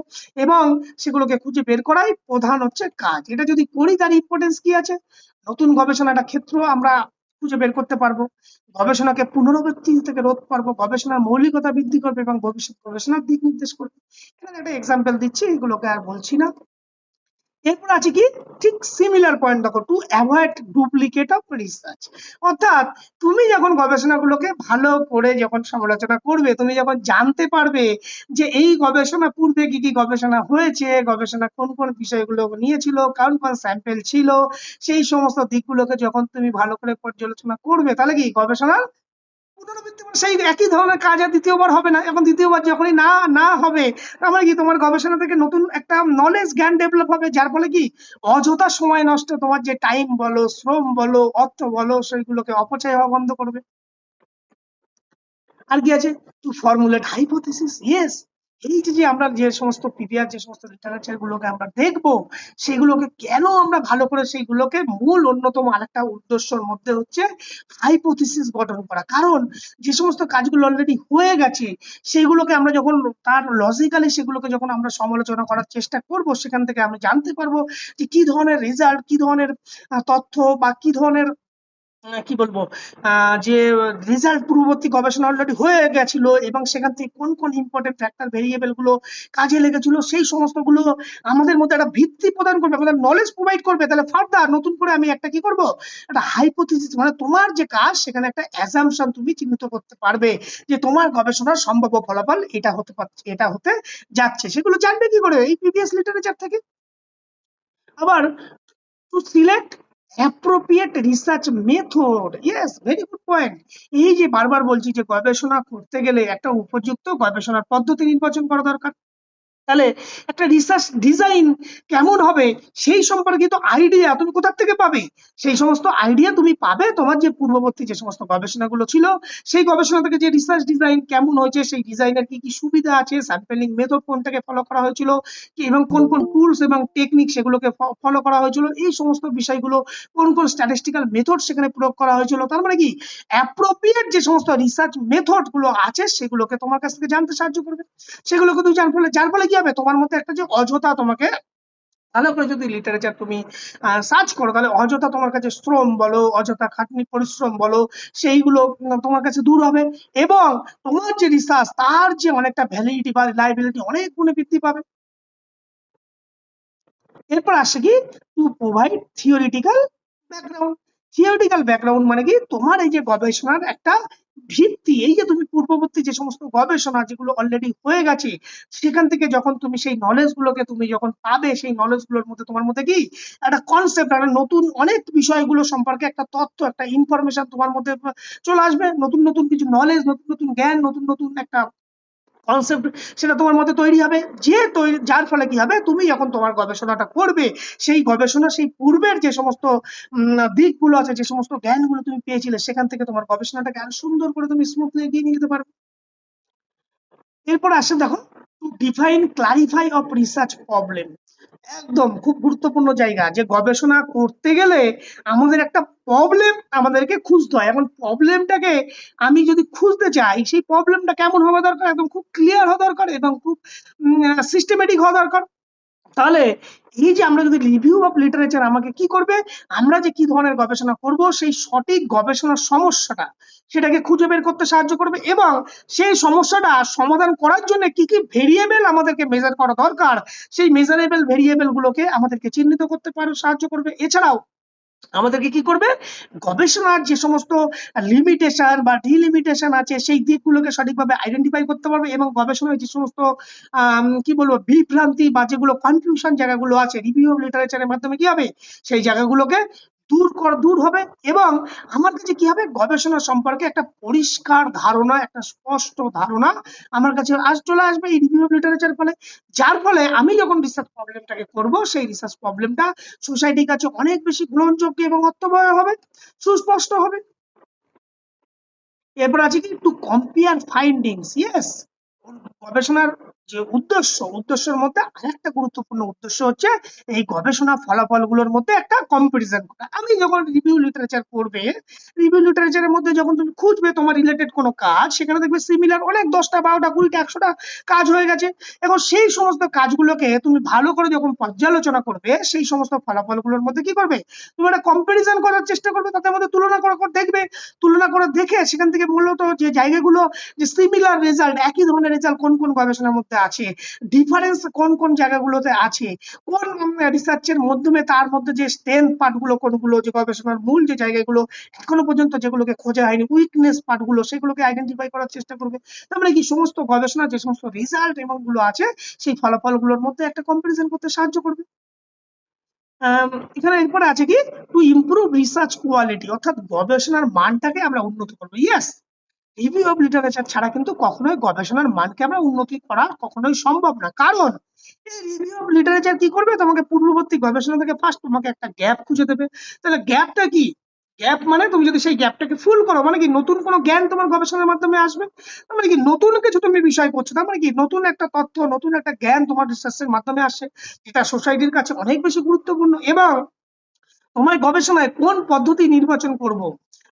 এবং সেগুলোকে খুঁজে বের করাই প্রধান হচ্ছে কাজ। এটা যদি করি, তার ইম্পর্টেন্স কি আছে, নতুন গবেষণাটা ক্ষেত্র আমরা খুঁজে বের করতে পারবো, গবেষণাকে পুনরাবৃত্তি থেকে রোধ পারবো, গবেষণার মৌলিকতা বৃদ্ধি করবে এবং ভবিষ্যৎ গবেষণার দিক নির্দেশ করবে। এখানে একটা এক্সাম্পল দিচ্ছি, এগুলোকে আর বলছি না। এরপর আছে কি, ঠিক সিমিলার পয়েন্ট দেখো, to avoid duplicate of research. অর্থাৎ তুমি যখন গবেষণাগুলোকে ভালো করে যখন সমালোচনা করবে, তুমি যখন জানতে পারবে যে এই গবেষণা পূর্বে কি কি গবেষণা হয়েছে, গবেষণা কোন কোন বিষয়গুলো নিয়েছিল, কোন কোন স্যাম্পেল ছিল, সেই সমস্ত দিকগুলোকে যখন তুমি ভালো করে পর্যালোচনা করবে, তাহলে কি গবেষণার পুনরাবৃত্তি, মানে সেই একই ধরনের কাজ আর দ্বিতীয়বার হবে না। এখন দ্বিতীয়বার যখনই না না হবে, তার মানে কি তোমার গবেষণা থেকে নতুন একটা নলেজ জ্ঞান ডেভেলপ হবে, যার ফলে কি অযথা সময় নষ্ট, তোমার যে টাইম বলো, শ্রম বলো, অর্থ বলো, সেইগুলোকে অপচয় হওয়া বন্ধ করবে। আর কি আছে, টু ফর্মুলেট হাইপোথিসিস। ইয়েস, এই যে আমরা যে সমস্ত প্রিভিয়াস যে সমস্ত লিটারেচার গুলোকে আমরা দেখবো, সেগুলোকে কেন আমরা ভালো করে সেইগুলোকে মূল অন্যতম আরেকটা উদ্দেশ্যের মধ্যে হচ্ছে হাইপোথিসিস গঠন করা। কারণ যে সমস্ত কাজগুলো অলরেডি হয়ে গেছে, সেগুলোকে আমরা যখন তার লজিক্যালি সেগুলোকে যখন আমরা সমালোচনা করার চেষ্টা করব, সেখান থেকে আমরা জানতে পারবো যে কি ধরনের রেজাল্ট, কি ধরনের তথ্য, বা কি ধরনের কি বলবো, যে রেজাল্ট পূর্ববর্তী গবেষণা অলরেডি হয়ে গেছিল, এবং সেখান থেকে কোন কোন ইম্পর্টেন্ট ফ্যাক্টর ভেরিয়েবল গুলো কাজে লেগেছিল, সেই সমস্ত গুলো আমাদের মধ্যে একটা ভিত্তি প্রদান করবে, আমাদের নলেজ প্রোভাইড করবে। তাহলে ফার্দার নতুন করে আমি একটা কি করব, একটা হাইপোথিসিস, মানে তোমার যে কাজ সেখানে একটা অ্যাজাম্পশন তুমি চিহ্নিত করতে পারবে যে তোমার গবেষণার সম্ভাব্য ফলাফল এটা হতে পারছে, এটা হতে যাচ্ছে। সেগুলো জানবে কি করে, এই প্রিভিয়াস লিটারেচার থেকে। আবার to select appropriate research method. Yes, very good point. এই যে বারবার বলছি যে গবেষণা করতে গেলে একটা উপযুক্ত গবেষণার পদ্ধতি নির্বাচন করা দরকার। তাহলে একটা রিসার্চ ডিজাইন কেমন হবে সেই সম্পর্কিত আইডিয়া তুমি কোথা থেকে পাবে? সেই সমস্ত আইডিয়া তুমি পাবে তোমার যে পূর্ববর্তী যে সমস্ত গবেষণাগুলো ছিল, সেই গবেষণা থেকে যে রিসার্চ ডিজাইন কেমন হয়েছে, সেই ডিজাইনের কি কি সুবিধা আছে, স্যাম্পলিং মেথড কোনটাকে ফলো করা হয়েছিল, এবং কোন কোন টুলস এবং টেকনিক সেগুলোকে ফলো করা হয়েছিল, এই সমস্ত বিষয়গুলো, কোন কোন স্ট্যাটিস্টিক্যাল মেথড সেখানে প্রয়োগ করা হয়েছিল। তার মানে কি অ্যাপ্রোপ্রিয়েট যে সমস্ত রিসার্চ মেথড গুলো আছে সেগুলোকে তোমার কাছ থেকে জানতে সাহায্য করবে। সেগুলোকে তুমি যার ফলে কি হবে, তোমার মধ্যে একটা যে অযথা তোমাকে ভালো করে যদি লিটারেচার তুমি সার্চ করো, তাহলে অযথা তোমার কাছে শ্রম বলো, অযথা খাটনি পরিশ্রম বলো, সেইগুলো তোমার কাছে দূর হবে, এবং তোমার যে রিসার্চ তার যে অনেকটা ভ্যালিডিটি বা রিলায়েবিলিটি অনেক গুণে বৃদ্ধি পাবে। এরপর আসে কি, to provide theoretical background. Theoretical background মানে কি, তোমার এই যে গবেষণার একটা ভিত্তি, এই যে তুমি পূর্ববর্তী যে সমস্ত গবেষণা যেগুলো অলরেডি হয়ে গেছে, সেখান থেকে যখন তুমি সেই নলেজ গুলোকে তুমি যখন পাবে, সেই নলেজ গুলোর মধ্যে তোমার মধ্যে কি একটা কনসেপ্ট, একটা নতুন অনেক বিষয়গুলো সম্পর্কে একটা তথ্য, একটা ইনফরমেশন তোমার মধ্যে চলে আসবে, নতুন নতুন কিছু নলেজ, নতুন নতুন জ্ঞান, নতুন নতুন একটা কনসেপ্ট সেটা তোমার মধ্যে তৈরি হবে, যে তৈরি, যার ফলে কি হবে, তুমি যখন তোমার গবেষণাটা করবে, সেই গবেষণা সেই পূর্বের যে সমস্ত দিকগুলো আছে, যে সমস্ত জ্ঞানগুলো তুমি পেয়েছিলে, সেখান থেকে তোমার গবেষণাটাকে আরো সুন্দর করে তুমি স্মুথলি এগিয়ে নিয়ে যেতে পারবে। এরপর আসে দেখো, to define clarify of research problem. একদম খুব গুরুত্বপূর্ণ জায়গা, যে গবেষণা করতে গেলে আমাদের একটা প্রবলেম আমাদেরকে খুঁজতে হয়। এখন প্রবলেমটাকে আমি যদি খুঁজতে চাই, সেই প্রবলেমটা কেমন হওয়া দরকার, একদম খুব ক্লিয়ার হওয়া দরকার এবং খুব সিস্টেমেটিক হওয়া দরকার। তাহলে এই যে আমরা যদি রিভিউ অফ লিটারেচার আমাকে কি করবে, আমরা যে কি ধরনের গবেষণা করব, সেই সঠিক গবেষণার সমস্যাটা সেটাকে খুঁজে বের করতে সাহায্য করবে, এবং সেই সমস্যাটা সমাধান করার জন্য কি কি ভেরিয়েবল আমাদেরকে মেজার করা দরকার, সেই মেজারেবল ভেরিয়েবল গুলোকে আমাদেরকে চিহ্নিত করতে সাহায্য করবে। এছাড়াও আমাদেরকে কি করবে, গবেষণার যে সমস্ত লিমিটেশন বা ডিলিমিটেশন আছে, সেই দিকগুলোকে সঠিকভাবে আইডেন্টিফাই করতে পারবে, এবং গবেষণায় যে সমস্ত কি বলবো বিভ্রান্তি বা যেগুলো কনফিউশন জায়গাগুলো আছে, রিভিউ অফ লিটারেচারের মাধ্যমে কি হবে, সেই জায়গাগুলোকে দূর হবে, এবং আমার কাছে কি হবে, গবেষণা সম্পর্কে একটা পরিষ্কার ধারণা, একটা স্পষ্ট ধারণা আমার কাছে চলে আসবে এই রিভিউ অফ লিটারেচার ফলে। যার ফলে আমি যখন রিসার্চ প্রবলেমটাকে করব, সেই রিসার্চ প্রবলেমটা সোসাইটির কাছে অনেক বেশি গ্রহণযোগ্য এবং অর্থবহ হবে, সুস্পষ্ট হবে। এরপর আছে কি, টু কম্পেয়ার ফাইন্ডিংস। ইয়েস, গবেষণার যে উদ্দেশ্যের মধ্যে আরেকটা গুরুত্বপূর্ণ উদ্দেশ্য হচ্ছে এই গবেষণা ফলাফলগুলোর মধ্যে একটা কম্পারিজন করা। আমি যখন রিভিউ লিটারেচার পড়বে, রিভিউ লিটারেচারের মধ্যে যখন তুমি খুঁজবে তোমার রিলেটেড কোনো কাজ, সেখানে দেখবে সিমিলার অনেক 10টা 12টা 20টা 100টা কাজ হয়ে গেছে। এখন সেই সমস্ত কাজগুলোকে তুমি ভালো করে যখন পর্যালোচনা করবে, সেই সমস্ত ফলাফলগুলোর মধ্যে কি করবে, তুমি একটা কম্পারিজন করার চেষ্টা করবে, তাদের মধ্যে তুলনা করে দেখবে, তুলনা করে দেখে সেখান থেকে মূলত যে জায়গাগুলো যে সিমিলার রেজাল্ট, একই ধরনের রেজাল্ট কোন কোন গবেষণার মধ্যে আছে, ডিফারেন্স কোন কোন জায়গাগুলোতে আছে, কোন রিসার্চের মাধ্যমে তার মধ্যে যে স্ট্রেংথ পার্টগুলো কোনগুলো, যে গবেষণার মূল যে জায়গাগুলো এখনো পর্যন্ত যেগুলোকে খোঁজা হয়নি, উইকনেস পার্টগুলো, সেগুলোকে আইডেন্টিফাই করার চেষ্টা করবে। তার মানে কি সমস্ত গবেষণা যে সমস্ত রেজাল্ট এবং গুলো আছে সেই ফলাফলগুলোর মধ্যে একটা কম্পারিজন করতে সাহায্য করবে। এখানে এরপরে আছে কি, টু ইমপ্রুভ রিসার্চ কোয়ালিটি, অর্থাৎ গবেষণার মানটাকে আমরা উন্নত করবো। ইয়েস, রিভিউ অফ লিটারেচার ছাড়া কিন্তু কখনোই গবেষণার মানকে আমরা উন্নতি করা কখনোই সম্ভব না। কারণ এই রিভিউ অফ লিটারেচার কি করবে, তোমাকে পূর্ববর্তী গবেষণা থেকে ফার্স্ট তোমাকে একটা গ্যাপ খুঁজে দেবে। তাহলে গ্যাপটা কি, গ্যাপ মানে তুমি যদি সেই গ্যাপটাকে ফুল করো, মানে কি নতুন কোনো জ্ঞান তোমার গবেষণার মাধ্যমে আসবে, তার মানে কি নতুন কিছু তুমি বিষয় করছো, তার মানে কি নতুন একটা তথ্য, নতুন একটা জ্ঞান তোমার রিসার্চের মাধ্যমে আসছে, যেটা সোসাইটির কাছে অনেক বেশি গুরুত্বপূর্ণ। এবং তোমার গবেষণায় কোন পদ্ধতি নির্বাচন করব,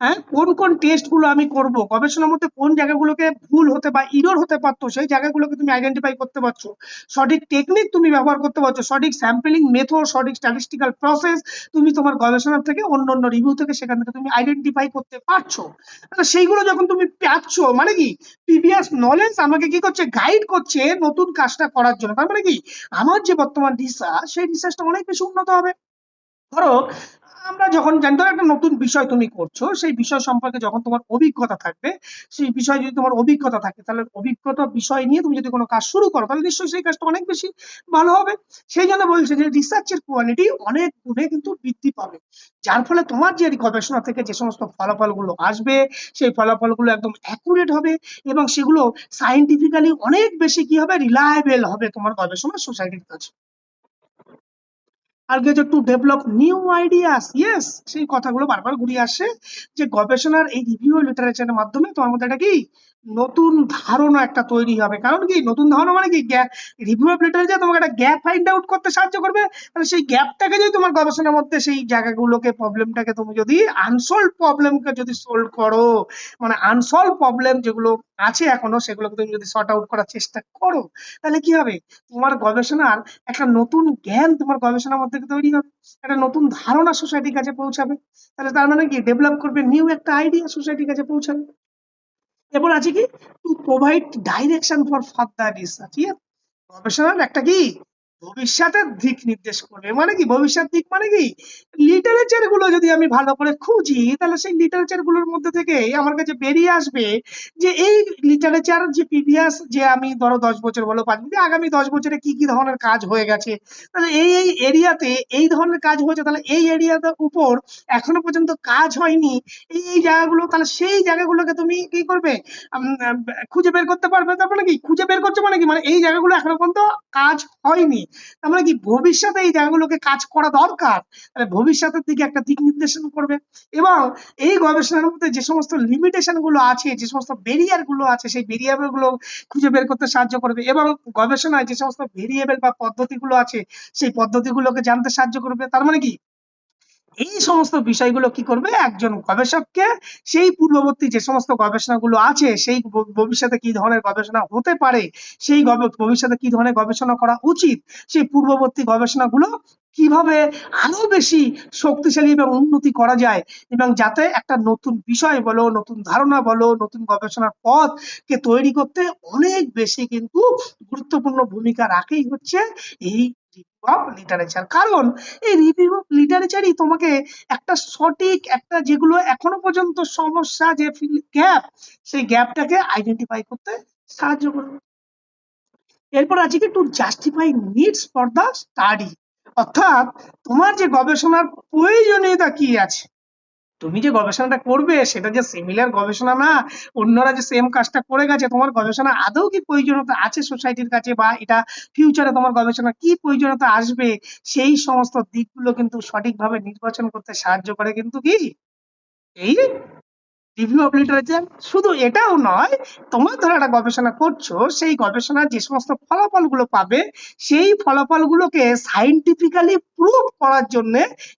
হ্যাঁ, কোন কোন টেস্ট গুলো আমি করব, গবেষণার মধ্যে কোন জায়গাগুলোকে ভুল হতে বা ইরর হতে পারতো সেই জায়গাগুলোকে তুমি আইডেন্টিফাই করতে পারছো, সঠিক টেকনিক তুমি ব্যবহার করতে পারছো, সঠিক স্যাম্পলিং মেথড, সঠিক স্ট্যাটিস্টিক্যাল প্রসেস তুমি তোমার গবেষণা থেকে অন্য অন্য রিভিউ থেকে সেখান থেকে তুমি আইডেন্টিফাই করতে পারছো। তাহলে সেইগুলো যখন তুমি পাচ্ছ, মানে কি প্রিভিয়াস নলেজ আমাকে কি করছে, গাইড করছে নতুন কাজটা করার জন্য। তার মানে কি আমার যে বর্তমান রিসার্চ, সেই রিসার্চটা অনেক বেশি উন্নত হবে। ধরো আমরা যখন জানি, ধরো একটা নতুন বিষয় তুমি করছো, সেই বিষয় সম্পর্কে যখন তোমার অভিজ্ঞতা থাকবে, সেই বিষয়ে যদি তোমার অভিজ্ঞতা থাকে, তাহলে অভিজ্ঞতা বিষয় নিয়ে তুমি যদি কোনো কাজ শুরু করো, তাহলে নিশ্চয়ই সেই কাজটা অনেক বেশি ভালো হবে। সেই জন্য বলছে যে রিসার্চের কোয়ালিটি অনেক গুণে কিন্তু বৃদ্ধি পাবে, যার ফলে তোমার যে গবেষণা থেকে যে সমস্ত ফলাফলগুলো আসবে, সেই ফলাফলগুলো একদম অ্যাকুরেট হবে এবং সেগুলো সায়েন্টিফিক্যালি অনেক বেশি কি হবে, রিলায়েবল হবে তোমার গবেষণা সোসাইটির কাছে। আর গেছে to develop new ideas. Yes, সেই কথাগুলো বারবার ঘুরিয়ে আসে যে গবেষণার এই রিভিউ লিটারেচারের মাধ্যমে তোমার মধ্যে একটা কি নতুন ধারণা একটা তৈরি হবে। কারণ কি নতুন ধারণা মানে কি, রিভিউ অফ লিটারেচার তোমাকে একটা গ্যাপ ফাইন্ড আউট করতে সাহায্য করবে। তাহলে সেই গ্যাপটাকে যদি তোমার গবেষণার মধ্যে সেই জায়গাগুলোকে, প্রবলেমটাকে তুমি যদি আনসলভ প্রবলেমকে যদি সলভ করো, মানে আনসলভ প্রবলেম যেগুলো আছে এখনো, সেগুলোকে তুমি যদি সর্ট আউট করার চেষ্টা করো, তাহলে কি হবে, তোমার গবেষণার একটা নতুন জ্ঞান তোমার গবেষণার মধ্যে তৈরি হবে, একটা নতুন ধারণা সোসাইটির কাছে পৌঁছাবে। তাহলে তার মানে কি ডেভেলপ করবে নিউ একটা আইডিয়া সোসাইটির কাছে পৌঁছাবে। এরপর আছে কি, to provide direction for further research. গবেষণার একটা কি ভবিষ্যতের দিক নির্দেশ করবে। মানে কি ভবিষ্যৎ দিক, মানে কি লিটারেচার গুলো যদি আমি ভালো করে খুঁজি, তাহলে সেই লিটারেচার গুলোর মধ্যে থেকে আমার কাছে বেরিয়ে আসবে যে এই লিটারেচার যে প্রিভিয়াস, যে আমি ধরো 10 বছর বলো 5 বছর, আগামী 10 বছরে কি কি ধরনের কাজ হয়ে গেছে, তাহলে এই এই এরিয়াতে এই ধরনের কাজ হয়েছে, তাহলে এই এরিয়াটার উপর এখনো পর্যন্ত কাজ হয়নি, এই এই জায়গাগুলো, তাহলে সেই জায়গাগুলোকে তুমি কি করবে, খুঁজে বের করতে পারবে। তারপরে কি খুঁজে বের করছে, মানে কি মানে এই জায়গাগুলো এখনো পর্যন্ত কাজ হয়নি, তার মানে কি ভবিষ্যতে এই জায়গাগুলোকে কাজ করা দরকার, তাহলে ভবিষ্যতের দিকে একটা দিক নির্দেশন করবে। এবং এই গবেষণার মধ্যে যে সমস্ত লিমিটেশন গুলো আছে, যে সমস্ত ব্যারিয়ার গুলো আছে, সেই ব্যারিয়ার গুলো খুঁজে বের করতে সাহায্য করবে। এবং গবেষণায় যে সমস্ত ভেরিয়েবল বা পদ্ধতিগুলো আছে, সেই পদ্ধতিগুলোকে জানতে সাহায্য করবে। তার মানে কি এই সমস্ত বিষয়গুলো কি করবে, একজন গবেষককে সেই পূর্ববর্তী যে সমস্ত গবেষণাগুলো আছে, সেই ভবিষ্যতে কি ধরনের গবেষণা হতে পারে, সেই ভবিষ্যতে কি ধরনের গবেষণা করা উচিত, সেই পূর্ববর্তী গবেষণাগুলো কিভাবে আরো বেশি শক্তিশালী এবং উন্নতি করা যায়, এবং যাতে একটা নতুন বিষয় বলো, নতুন ধারণা বলো, নতুন গবেষণার পথকে তৈরি করতে অনেক বেশি কিন্তু গুরুত্বপূর্ণ ভূমিকা রাখেই হচ্ছে এই রিভিউ অফ লিটারেচার। কারণ এই রিভিউ অফ লিটারেচারই তোমাকে একটা সঠিক, একটা যেগুলো এখনো পর্যন্ত সমস্যা, যে গ্যাপ, সেই গ্যাপটাকে আইডেন্টিফাই করতে সাহায্য করবে। এরপর আছে কি, to justify needs for the study, অর্থাৎ তোমার যে গবেষণার প্রয়োজনীয়তা কি আছে, তুমি যে গবেষণাটা করবে সেটা যে সিমিলার গবেষণা না, অন্যরা যে সেম কাজটা করে গেছে, তোমার গবেষণা আদৌ কি প্রয়োজনীয়তা আছে সোসাইটির কাছে, বা এটা ফিউচারে তোমার গবেষণা কি প্রয়োজনীয়তা আসবে, সেই সমস্ত দিকগুলো কিন্তু সঠিকভাবে নির্বাচন করতে সাহায্য করে কিন্তু কি এই রিভিউ অফ লিটারেচার শুধু এটাও নয়, তোমার ধরো একটা গবেষণা করছো, সেই গবেষণার যে সমস্ত ফলাফলগুলো পাবে, সেই ফলাফলগুলোকে সায়েন্টিফিক্যালি প্রুভ করার জন্য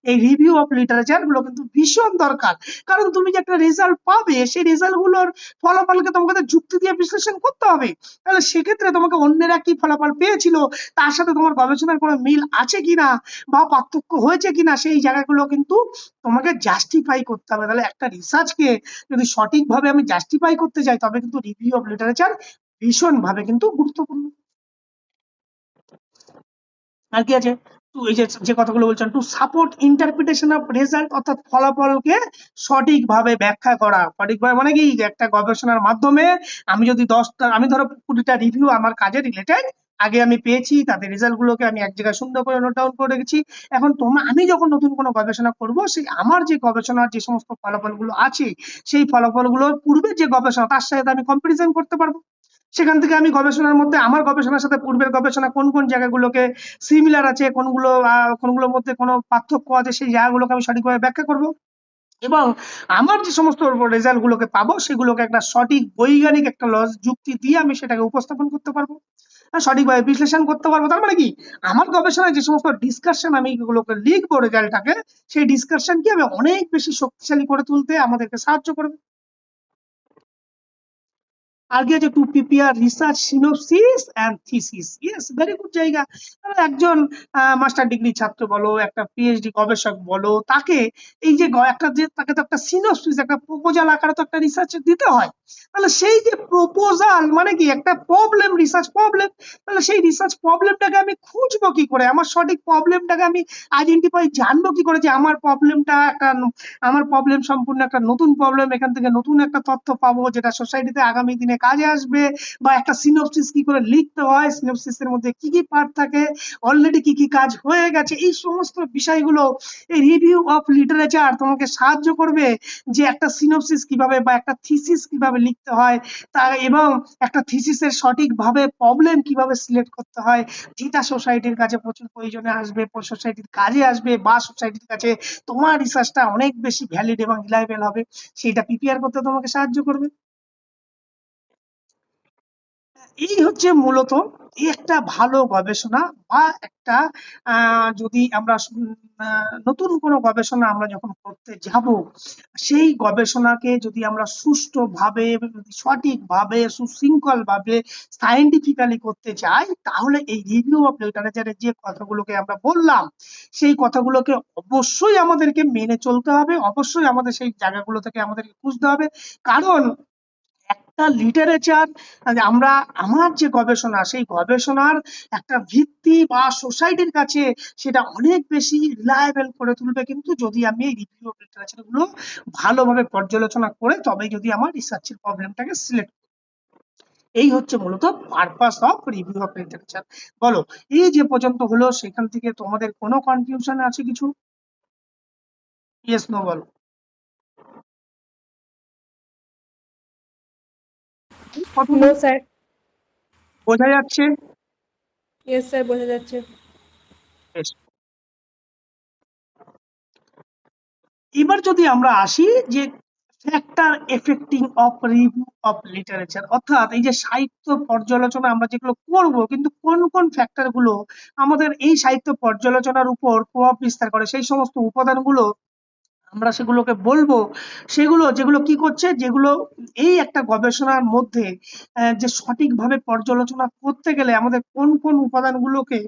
এই রিভিউ অফ লিটারেচার গুলো কিন্তু ভীষণ দরকার। কারণ তুমি যে একটা রেজাল্ট পাবে, সেই রেজাল্ট গুলোর ফলাফলকে তোমাকে যুক্তি দিয়ে বিশ্লেষণ করতে হবে। তাহলে সেক্ষেত্রে তোমাকে অন্যেরা কি ফলাফল পেয়েছিল, তার সাথে তোমার গবেষণার কোনো মিল আছে কিনা বা পার্থক্য হয়েছে কিনা, সেই জায়গাগুলো কিন্তু তোমাকে জাস্টিফাই করতে হবে। তাহলে একটা রিসার্চকে যদি সঠিকভাবে আমি জাস্টিফাই করতে যাই, তবে কিন্তু রিভিউ অফ লিটারেচার ভীষণ ভাবে কিন্তু গুরুত্বপূর্ণ। আর কি আছে, তো এই যে যে কথাগুলো বলছেন, to support interpretation of result, অর্থাৎ ফলাফলকে সঠিকভাবে ব্যাখ্যা করা। সঠিকভাবে মানে কি, যে একটা গবেষণার মাধ্যমে আমি যদি 10টা, আমি ধরো 20টা রিভিউ আমার কাজে রিলেটেড আগে আমি পেয়েছি, তাদের রেজাল্ট গুলোকে আমি এক জায়গায় সুন্দর করে নোট ডাউন করে রেখেছি। এখন আমি যখন নতুন কোনো গবেষণা করব, সেই আমার যে গবেষণার যে সমস্ত ফলাফলগুলো আছে, সেই ফলাফলগুলো পূর্বের যে গবেষণা তার সাথে আমি কম্পারিজন করতে পারবো। সেখান থেকে আমি গবেষণার মধ্যে আমার গবেষণার সাথে পূর্বের গবেষণা কোন কোন জায়গাগুলোকে সিমিলার আছে, কোনগুলোর মধ্যে কোনো পার্থক্য আছে, সেই জায়গাগুলোকে আমি সঠিকভাবে ব্যাখ্যা করব। এবং আমার যে সমস্ত রেজাল্ট গুলোকে পাবো, সেগুলোকে একটা সঠিক বৈজ্ঞানিক একটা যুক্তি দিয়ে আমি সেটাকে উপস্থাপন করতে পারবো, সঠিকভাবে বিশ্লেষণ করতে পারবো। তার মানে কি, আমার গবেষণায় যে সমস্ত ডিসকাশন আমি এগুলোকে লিখবো রেজাল্টটাকে, সেই ডিসকাশন কি আমি অনেক বেশি শক্তিশালী করে তুলতে আমাদেরকে সাহায্য করবে। আর কি আছে, to prepare research synopsis and thesis. Yes, very good জায়গা। একজন মাস্টার ডিগ্রি ছাত্র বলো, একটা পিএইচডি গবেষক বলো, তাকে এই যে তাকে তো একটা সিনোপসিস, একটা প্রপোজাল আকারে তো একটা রিসার্চ দিতে হয়। তাহলে সেই যে প্রপোজাল মানে কি, একটা প্রবলেম, রিসার্চ প্রবলেম। তাহলে সেই রিসার্চ প্রবলেমটাকে আমি খুঁজবো কি করে, আমার সঠিক প্রবলেমটাকে আমি আইডেন্টিফাই জানবো কি করে, যে আমার প্রবলেম সম্পূর্ণ একটা নতুন প্রবলেম, এখান থেকে নতুন একটা তথ্য পাবো যেটা সোসাইটিতে আগামী দিনে কাজে আসবে। বা একটা সিনোপসিস কি করে লিখতে হয়, সিনোপসিসের মধ্যে কি কি পার্ট থাকে, অলরেডি কি কি কাজ হয়ে গেছে, এই সমস্ত বিষয়গুলো এই রিভিউ অফ লিটারেচার তোমাকে সাহায্য করবে, যে একটা সিনোপসিস কিভাবে বা একটা থিসিস কিভাবে লিখতে হয়, তা এবং একটা থিসিসের সঠিকভাবে প্রবলেম কিভাবে সিলেক্ট করতে হয়, যেটা সোসাইটির কাছে প্রচুর প্রয়োজনে আসবে, সোসাইটির কাজে আসবে, বা সোসাইটির কাছে তোমার রিসার্চটা অনেক বেশি ভ্যালিড এবং রিলায়েবল হবে, সেটা প্রিপেয়ার করতে তোমাকে সাহায্য করবে। এই হচ্ছে মূলত এই একটা ভালো গবেষণা, বা একটা যদি আমরা নতুন কোনো গবেষণা আমরা যখন করতে যাব, সেই গবেষণাকে যদি আমরা সুষ্ঠুভাবে, সঠিকভাবে, সুশৃঙ্খল ভাবে, সায়েন্টিফিক্যালি করতে চাই, তাহলে এই রিভিউ অফ লিটারেচারের যে কথাগুলোকে আমরা বললাম, সেই কথাগুলোকে অবশ্যই আমাদেরকে মেনে চলতে হবে, অবশ্যই আমাদের সেই জায়গাগুলো থেকে আমাদেরকে খুঁজতে হবে। কারণ একটা লিটারেচার, আমরা আমার যে গবেষণা, সেই গবেষণার একটা ভিত্তি বা সোসাইটির কাছে সেটা অনেক বেশি রিলায়েবল করে তুলবে, কিন্তু যদি আমি এই রিভিউ অফ লিটারেচার গুলো ভালোভাবে পর্যালোচনা করে তবেই যদি আমার রিসার্চের প্রবলেমটাকে সিলেক্ট। এই হচ্ছে মূলত purpose of review of literature. বলো, এই যে পর্যন্ত হলো, সেখান থেকে তোমাদের কোনো কনফিউশন আছে কিছু? ইয়েস, নো, বলো। নো কতদূর স্যার। বোঝা যাচ্ছে? ইয়েস স্যার, বোঝা যাচ্ছে। বেশ। এবার যদি আমরা আসি যে factor affecting of review of literature, অর্থাৎ এই যে সাহিত্য পর্যালোচনা আমরা যেগুলো করব, কিন্তু কোন কোন ফ্যাক্টর গুলো আমাদের এই সাহিত্য পর্যালোচনার উপর প্রভাব বিস্তার করে, সেই সমস্ত উপাদানগুলো আমরা সেগুলোকে বলবো। সেগুলো যেগুলো কি করছে, যেগুলো এই একটা গবেষণার মধ্যে যে সঠিকভাবে পর্যালোচনা করতে গেলে আমাদের কোন কোন উপাদানগুলোকে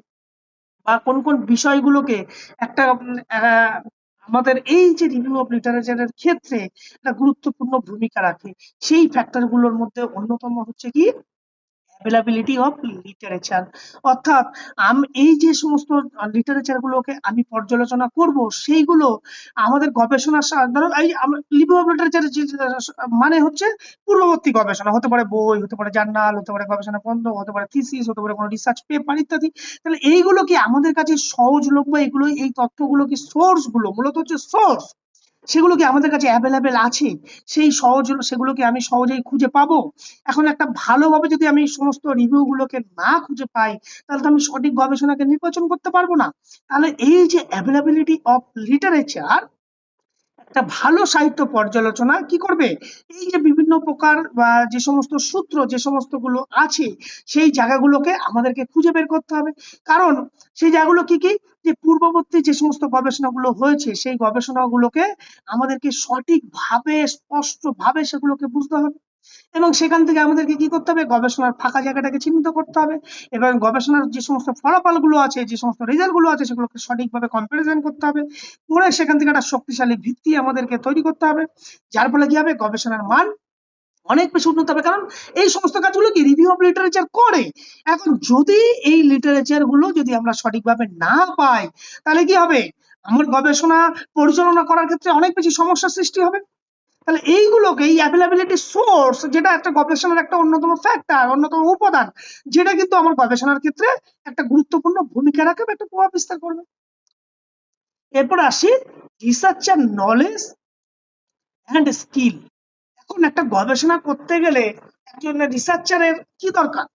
বা কোন কোন বিষয়গুলোকে একটা আমাদের এই যে রিভিউ অফ লিটারেচারের ক্ষেত্রে একটা গুরুত্বপূর্ণ ভূমিকা রাখে, সেই ফ্যাক্টর গুলোর মধ্যে অন্যতম হচ্ছে কি অ্যাভেলেবিলিটি অফ লিটারেচার। অর্থাৎ এই যে সমস্ত লিটারেচার গুলোকে আমি পর্যালোচনা করব, সেইগুলো আমাদের গবেষণার ধরো এই রিভিউ অফ লিটারেচার মানে হচ্ছে পূর্ববর্তী গবেষণা, হতে পারে বই, হতে পারে জার্নাল, হতে পারে গবেষণা বন্ধ, হতে পারে থিসিস, হতে পারে কোনো রিসার্চ পেপার ইত্যাদি। তাহলে এইগুলো কি আমাদের কাছে সহজলভ্য, এগুলো এই তথ্যগুলো কি সোর্স গুলো মূলত হচ্ছে সোর্স, সেগুলো কি আমাদের কাছে অ্যাভেলেবেল আছে, সেগুলো কি আমি সহজেই খুঁজে পাবো? এখন একটা ভালোভাবে যদি আমি সমস্ত রিভিউ গুলোকে না খুঁজে পাই, তাহলে তো আমি সঠিক গবেষণাকে নির্বাচন করতে পারবো না। তাহলে এই যে অ্যাভেলেবিলিটি অফ লিটারেচার, একটা ভালো সাহিত্য পর্যালোচনা কি করবে, এই যে বিভিন্ন প্রকার বা যে সমস্ত সূত্র যে সমস্ত গুলো আছে সেই জায়গাগুলোকে আমাদেরকে খুঁজে বের করতে হবে। কারণ সেই জায়গাগুলো কি কি, যে পূর্ববর্তী যে সমস্ত গবেষণাগুলো হয়েছে সেই গবেষণাগুলোকে আমাদেরকে সঠিকভাবে স্পষ্টভাবে সেগুলোকে বুঝতে হবে, এবং সেখান থেকে আমাদেরকে কি করতে হবে, গবেষণার ফাঁকা জায়গাটাকে চিহ্নিত করতে হবে, এবং গবেষণার যে সমস্ত ফলাফল গুলো আছে যে সমস্ত রেজাল্ট গুলো আছে সেগুলোকে সঠিকভাবে কম্পারিজন করতে হবে, করে সেখান থেকে একটা শক্তিশালী ভিত্তি আমাদেরকে তৈরি করতে হবে, যার ফলে কি হবে, গবেষণার মান অনেক বেশি উন্নত হবে। কারণ এই সমস্ত কাজগুলো কি রিভিউ অফ লিটারেচার করে। এখন যদি এই লিটারেচার গুলো যদি আমরা সঠিকভাবে না পাই, তাহলে কি হবে, আমার গবেষণা পরিচালনা করার ক্ষেত্রে অনেক বেশি সমস্যার সৃষ্টি হবে। তাহলে এইগুলোকে, এই অ্যাভেলেবিলিটি সোর্স, যেটা একটা গবেষণার একটা অন্যতম ফ্যাক্টর, অন্যতম উপাদান, যেটা কিন্তু আমার গবেষণার ক্ষেত্রে একটা গুরুত্বপূর্ণ ভূমিকা রাখে বা একটা প্রভাব বিস্তার করবে। এরপর আসি রিসার্চার নলেজ অ্যান্ড স্কিল। এখন একটা গবেষণা করতে গেলে একজন রিসার্চারের কি দরকার,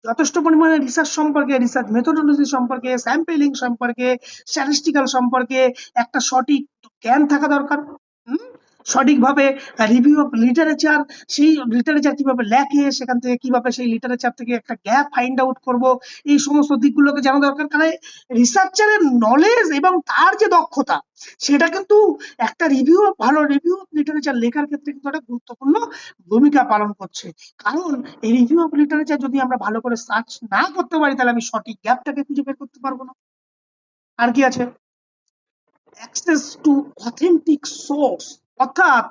যথেষ্ট পরিমাণে রিসার্চ সম্পর্কে, রিসার্চ মেথোডোলজি সম্পর্কে, স্যাম্পলিং সম্পর্কে, স্ট্যাটিস্টিক্যাল সম্পর্কে একটা সঠিক জ্ঞান থাকা দরকার। সঠিকভাবে রিভিউ অফ লিটারেচার, সেই লিটারেচার কিভাবে লেখে, সেখান থেকে কিভাবে সেই লিটারেচার থেকে একটা গ্যাপ ফাইন্ড আউট করব, এই সমস্ত দিকগুলোকে জানা দরকার। কারণ রিসার্চারের নলেজ এবং তার যে দক্ষতা, সেটা কিন্তু একটা ভালো রিভিউ অফ লিটারেচার লেখার ক্ষেত্রে কিন্তু একটা গুরুত্বপূর্ণ ভূমিকা পালন করছে। কারণ এই রিভিউ অফ লিটারেচার যদি আমরা ভালো করে সার্চ না করতে পারি, তাহলে আমি সঠিক গ্যাপটাকে খুঁজে বের করতে পারবো না। আর কি আছে, অ্যাক্সেস টু অথেন্টিক সোর্স, অর্থাৎ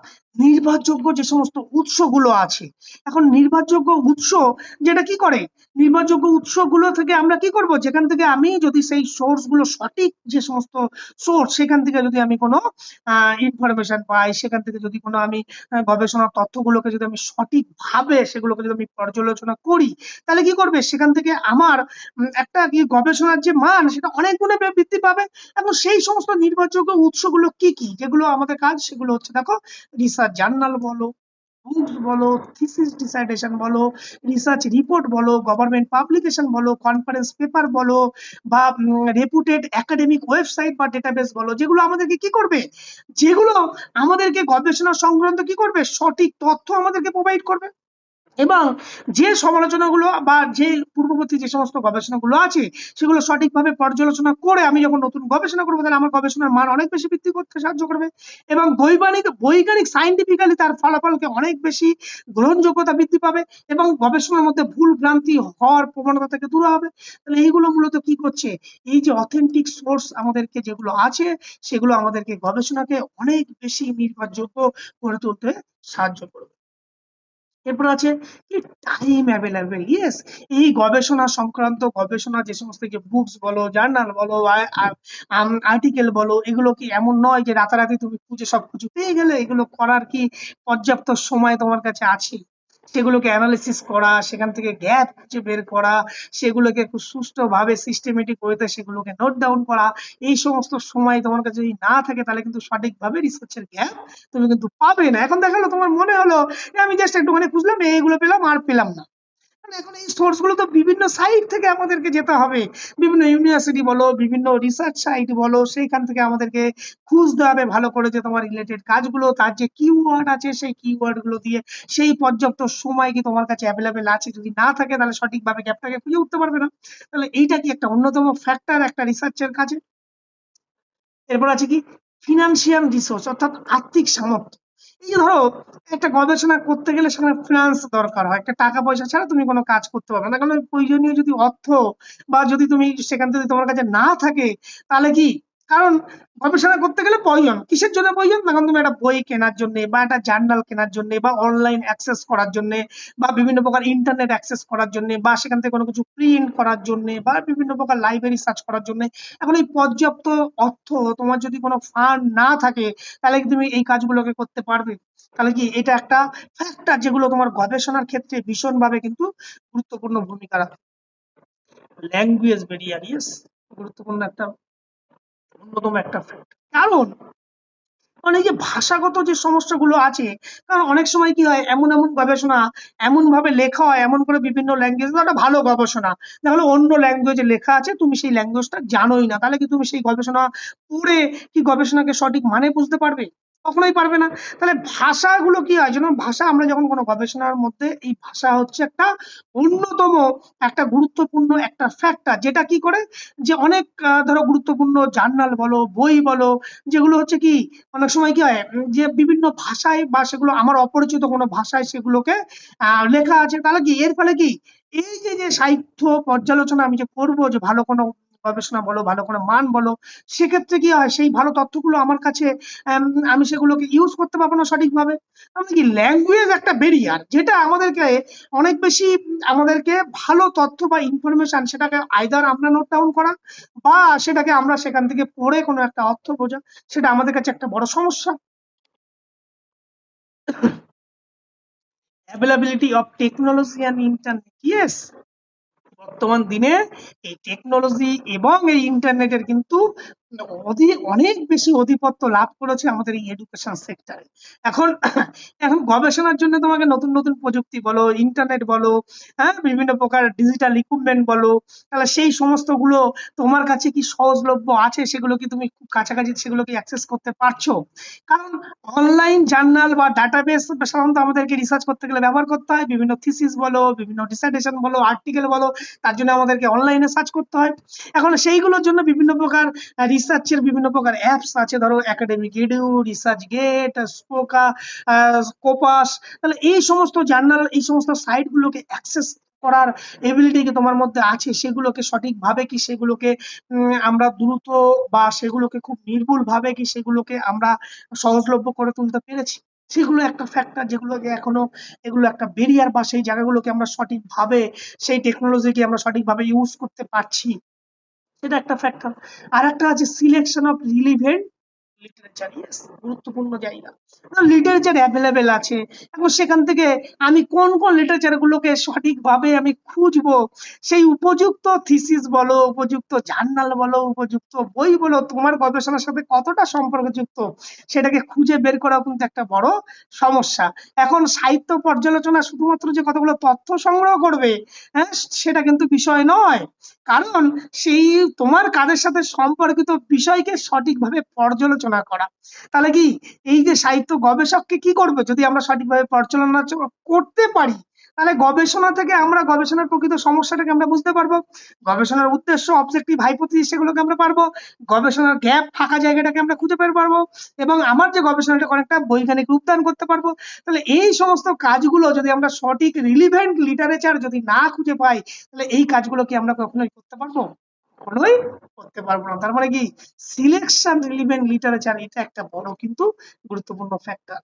নির্ভরযোগ্য যে সমস্ত উৎসগুলো আছে। এখন নির্ভরযোগ্য উৎস যেটা কি করে, নির্ভরযোগ্য উৎসগুলো থেকে আমরা কি করব, যেখান থেকে আমি যদি সেই সোর্স গুলো সঠিক যে সমস্ত সোর্স, সেখান থেকে যদি আমি কোনো ইনফরমেশন পাই, সেখান থেকে যদি কোনো আমি গবেষণার তথ্যগুলোকে যদি আমি সঠিকভাবে সেগুলোকে যদি আমি পর্যালোচনা করি, তাহলে কি করবে, সেখান থেকে আমার একটা কি গবেষণার যে মান সেটা অনেক গুণে বৃদ্ধি পাবে। এখন সেই সমস্ত নির্ভরযোগ্য উৎসগুলো কি কি, যেগুলো আমাদের কাজ, সেগুলো হচ্ছে দেখো, রিসার্চ জার্নাল বলো, বুকস বলো, থিসিস ডিসার্টেশন বলো, রিসার্চ রিপোর্ট বলো, গভর্নমেন্ট পাবলিকেশন বলো, কনফারেন্স পেপার বলো, বা রেপুটেড একাডেমিক ওয়েবসাইট বা ডেটাবেস বলো, যেগুলো আমাদেরকে কি করবে, যেগুলো আমাদেরকে গবেষণা সংক্রান্ত কি করবে, সঠিক তথ্য আমাদেরকে প্রোভাইড করবে। এবং যে সমালোচনাগুলো বা যে পূর্ববর্তী যে সমস্ত গবেষণাগুলো আছে সেগুলো সঠিকভাবে পর্যালোচনা করে আমি যখন নতুন গবেষণা করবো, তাহলে আমার গবেষণার মান অনেক বেশি বৃদ্ধি করতে সাহায্য করবে, এবং বৈজ্ঞানিক সাইন্টিফিক্যালি তার ফলাফলকে অনেক বেশি গ্রহণযোগ্যতা বৃদ্ধি পাবে, এবং গবেষণার মধ্যে ভুল ভ্রান্তি হওয়ার প্রবণতা থেকে দূর হবে। তাহলে এইগুলো মূলত কি করছে, এই যে অথেন্টিক সোর্স আমাদেরকে যেগুলো আছে, সেগুলো আমাদেরকে গবেষণাকে অনেক বেশি নির্ভরযোগ্য করে তুলতে সাহায্য করবে। এরপর আছে কি, টাইম অ্যাভেলেবল। ইয়েস, এই গবেষণা সংক্রান্ত গবেষণা যে সমস্ত যে বুকস বলো, জার্নাল বলো, আর্টিকেল বলো, এগুলো কি এমন নয় যে রাতারাতি তুমি খুঁজে সবকিছু পেয়ে গেলে। এগুলো করার কি পর্যাপ্ত সময় তোমার কাছে আছে? সেগুলোকে অ্যানালিসিস করা, সেখান থেকে গ্যাপ খুঁজে বের করা, সেগুলোকে খুব সুষ্ঠুভাবে সিস্টেমেটিক ওয়েতে সেগুলোকে নোট ডাউন করা, এই সমস্ত সময় তোমার কাছে যদি না থাকে, তাহলে কিন্তু সঠিকভাবে রিসার্চের গ্যাপ তুমি কিন্তু পাবে না। এখন দেখালো তোমার মনে হলো আমি জাস্ট একটুখানি খুঁজলাম, এইগুলো পেলাম আর পেলাম না। এখন এই সোর্স গুলো তো বিভিন্ন সাইট থেকে আমাদেরকে যেতে হবে, বিভিন্ন ইউনিভার্সিটি বলো, বিভিন্ন রিসার্চ সাইট বলো, সেইখান থেকে আমাদেরকে খুঁজতে হবে ভালো করে যে তোমার রিলেটেড কাজগুলো, তার যে কিওয়ার্ড আছে সেই কিওয়ার্ড গুলো দিয়ে সেই পর্যাপ্ত সময় কি তোমার কাছে অ্যাভেলেবেল আছে, যদি না থাকে তাহলে সঠিকভাবে গ্যাপটাকে খুঁজে উঠতে পারবে না। তাহলে এইটা কি একটা অন্যতম ফ্যাক্টর একটা রিসার্চের কাজে। এরপর আছে কি, ফিনান্সিয়াল রিসোর্স, অর্থাৎ আর্থিক সামর্থ্য। এই যে ধরো একটা গবেষণা করতে গেলে সেখানে ফিনান্স দরকার হয়, একটা টাকা পয়সা ছাড়া তুমি কোনো কাজ করতে পারবে না। কারণ প্রয়োজনীয় যদি অর্থ বা যদি তুমি সেখান থেকে তোমার কাছে না থাকে, তাহলে কি, কারণ গবেষণা করতে গেলে প্রয়োজন কিসের জন্য প্রয়োজন, তখন তুমি একটা বই কেনার জন্য বা একটা জার্নাল কেনার জন্য বা অনলাইন অ্যাক্সেস করার জন্য বা বিভিন্ন প্রকার ইন্টারনেট অ্যাক্সেস করার জন্য বা সেখান থেকে কোনো কিছু প্রিন্ট করার জন্য বা বিভিন্ন প্রকার লাইব্রেরি সার্চ করার জন্য। এখন এই পর্যাপ্ত অর্থ তোমার যদি কোনো ফান্ড না থাকে, তাহলে কি তুমি এই কাজগুলোকে করতে পারবে? তাহলে কি এটা একটা ফ্যাক্টর যেগুলো তোমার গবেষণার ক্ষেত্রে ভীষণভাবে কিন্তু গুরুত্বপূর্ণ ভূমিকা রাখে। ল্যাঙ্গুয়েজ ব্যারিয়ার, ইয়েস, গুরুত্বপূর্ণ একটা অন্যতম একটা ফ্যাক্টর। কারণ মানে এই যে ভাষাগত যে সমস্যাগুলো আছে, কারণ অনেক সময় কি হয়, এমন এমন গবেষণা এমন ভাবে লেখা হয়, এমন করে বিভিন্ন ল্যাঙ্গুয়েজ, একটা ভালো গবেষণা তাহলে অন্য ল্যাঙ্গুয়েজে লেখা আছে, তুমি সেই ল্যাঙ্গুয়েজটা জানোই না, তাহলে কি তুমি সেই গবেষণা পড়ে কি গবেষণাকে সঠিক মানে বুঝতে পারবে? কখনোই পারবে না। তাহলে ভাষাগুলো কি হয় যেন ভাষা আমরা যখন কোনো গবেষণার মধ্যে এই ভাষা হচ্ছে একটা অন্যতম একটা গুরুত্বপূর্ণ একটা ফ্যাক্টর, যেটা কি করে যে অনেক ধরো গুরুত্বপূর্ণ জার্নাল বলো বই বলো যেগুলো হচ্ছে কি অনেক সময় কি হয় যে বিভিন্ন ভাষায় বা সেগুলো আমার অপরিচিত কোনো ভাষায় সেগুলোকে লেখা আছে, তাহলে কি এর ফলে কি এই যে যে সাহিত্য পর্যালোচনা আমি যে করবো যে ভালো কোনো গবেষণা বলো ভালো কোনো মান বলো, সেক্ষেত্রে কি হয় সেই ভালো তথ্যগুলো আমার কাছে আম, আমি সেগুলোকে ইউজ করতে পারবো না সঠিকভাবে। মানে কি ল্যাঙ্গুয়েজ একটা বেরিয়ার যেটা আমাদেরকে অনেক বেশি আমাদেরকে ভালো তথ্য বা ইনফরমেশন সেটাকে আইদার আমরা নোট ডাউন করা বা সেটাকে আমরা সেখান থেকে পড়ে কোনো একটা অর্থ বোঝা, সেটা আমাদের কাছে একটা বড় সমস্যা। Availability of technology and internet, yes, বর্তমান দিনে এই টেকনোলজি এবং এই ইন্টারনেটের কিন্তু অনেক বেশি আধিপত্য লাভ করেছে আমাদের এই এডুকেশন সেক্টরে। এখন এখন গবেষণার জন্য তোমাকে নতুন নতুন প্রযুক্তি বলো ইন্টারনেট বলো, হ্যাঁ, বিভিন্ন প্রকার ডিজিটাল ইকুইপমেন্ট বলো, তাহলে সেই সমস্ত গুলো তোমার কাছে কি সহজলভ্য আছে, সেগুলো কি তুমি খুব কাছাকাছি সেগুলো কি অ্যাক্সেস করতে পারছো? কারণ অনলাইন জার্নাল বা ডাটাবেস সাধারণত আমাদেরকে রিসার্চ করতে গেলে ব্যবহার করতে হয়, বিভিন্ন থিসিস বলো বিভিন্ন ডিসার্টেশন বলো আর্টিকেল বলো, তার জন্য আমাদেরকে অনলাইনে সার্চ করতে হয়। এখন সেইগুলোর জন্য বিভিন্ন প্রকার রিসার্চের বিভিন্ন প্রকার অ্যাপস আছে, ধরো একাডেমিক ইডু, রিসার্চ গেট, স্পোকা, স্কোপাস, তাহলে এই সমস্ত জার্নাল এই সমস্ত সাইট গুলোকে অ্যাক্সেস করার এবিলিটি কি তোমার মধ্যে আছে? সেগুলোকে সঠিকভাবে কি সেগুলোকে আমরা দ্রুত বা সেগুলোকে খুব নির্ভুল ভাবে কি সেগুলোকে আমরা সহজলভ্য করে তুলতে পেরেছি? সেগুলো একটা ফ্যাক্টর যেগুলো যে এখনো এগুলো একটা বেরিয়ার বা সেই জায়গাগুলোকে আমরা সঠিকভাবে সেই টেকনোলজিকে আমরা সঠিকভাবে ইউজ করতে পারছি, এটা একটা ফ্যাক্টর। আর একটা আছে selection of relevant literature, yes, গুরুত্বপূর্ণ জায়গা। লিটারেচার অ্যাভেলেবেল আছে, এখন সেখান থেকে আমি কোন কোন লিটারেচার গুলোকে সঠিকভাবে আমি খুঁজবো, সেই উপযুক্ত থিসিস বলো উপযুক্ত জার্নাল বলো উপযুক্ত বই বলো তোমার গবেষণার সাথে কতটা সম্পর্কযুক্ত সেটাকে খুঁজে বের করা কিন্তু একটা বড় সমস্যা। এখন সাহিত্য পর্যালোচনা শুধুমাত্র যে কতগুলো তথ্য সংগ্রহ করবে, হ্যাঁ, সেটা কিন্তু বিষয় নয়। কারণ সেই তোমার কাজের সাথে সম্পর্কিত বিষয়কে সঠিকভাবে পর্যালোচনা করা, তাহলে কি এই যে সাহিত্য গবেষককে কি করবে যদি আমরা সঠিকভাবে পর্যালোচনা করতে পারি, তাহলে গবেষণা থেকে আমরা গবেষণার প্রকৃত সমস্যাটাকে আমরা বুঝতে পারবো, গবেষণার উদ্দেশ্য অবজেক্টিভ হাইপোথিসিস সেগুলোকে আমরা পারবো, গবেষণার গ্যাপ ফাঁকা জায়গাটাকে আমরা খুঁজে বের পারবো এবং আমার যে গবেষণাটা অনেকটা বৈজ্ঞানিক রূপদান করতে পারবো। তাহলে এই সমস্ত কাজগুলো যদি আমরা সঠিক রিলিভেন্ট লিটারেচার যদি না খুঁজে পাই, তাহলে এই কাজগুলো কি আমরা কখনোই করতে পারবো? কখনোই করতে পারবো না। তার মানে কি সিলেকশন রিলিভেন্ট লিটারেচার এটা একটা বড় কিন্তু গুরুত্বপূর্ণ ফ্যাক্টর।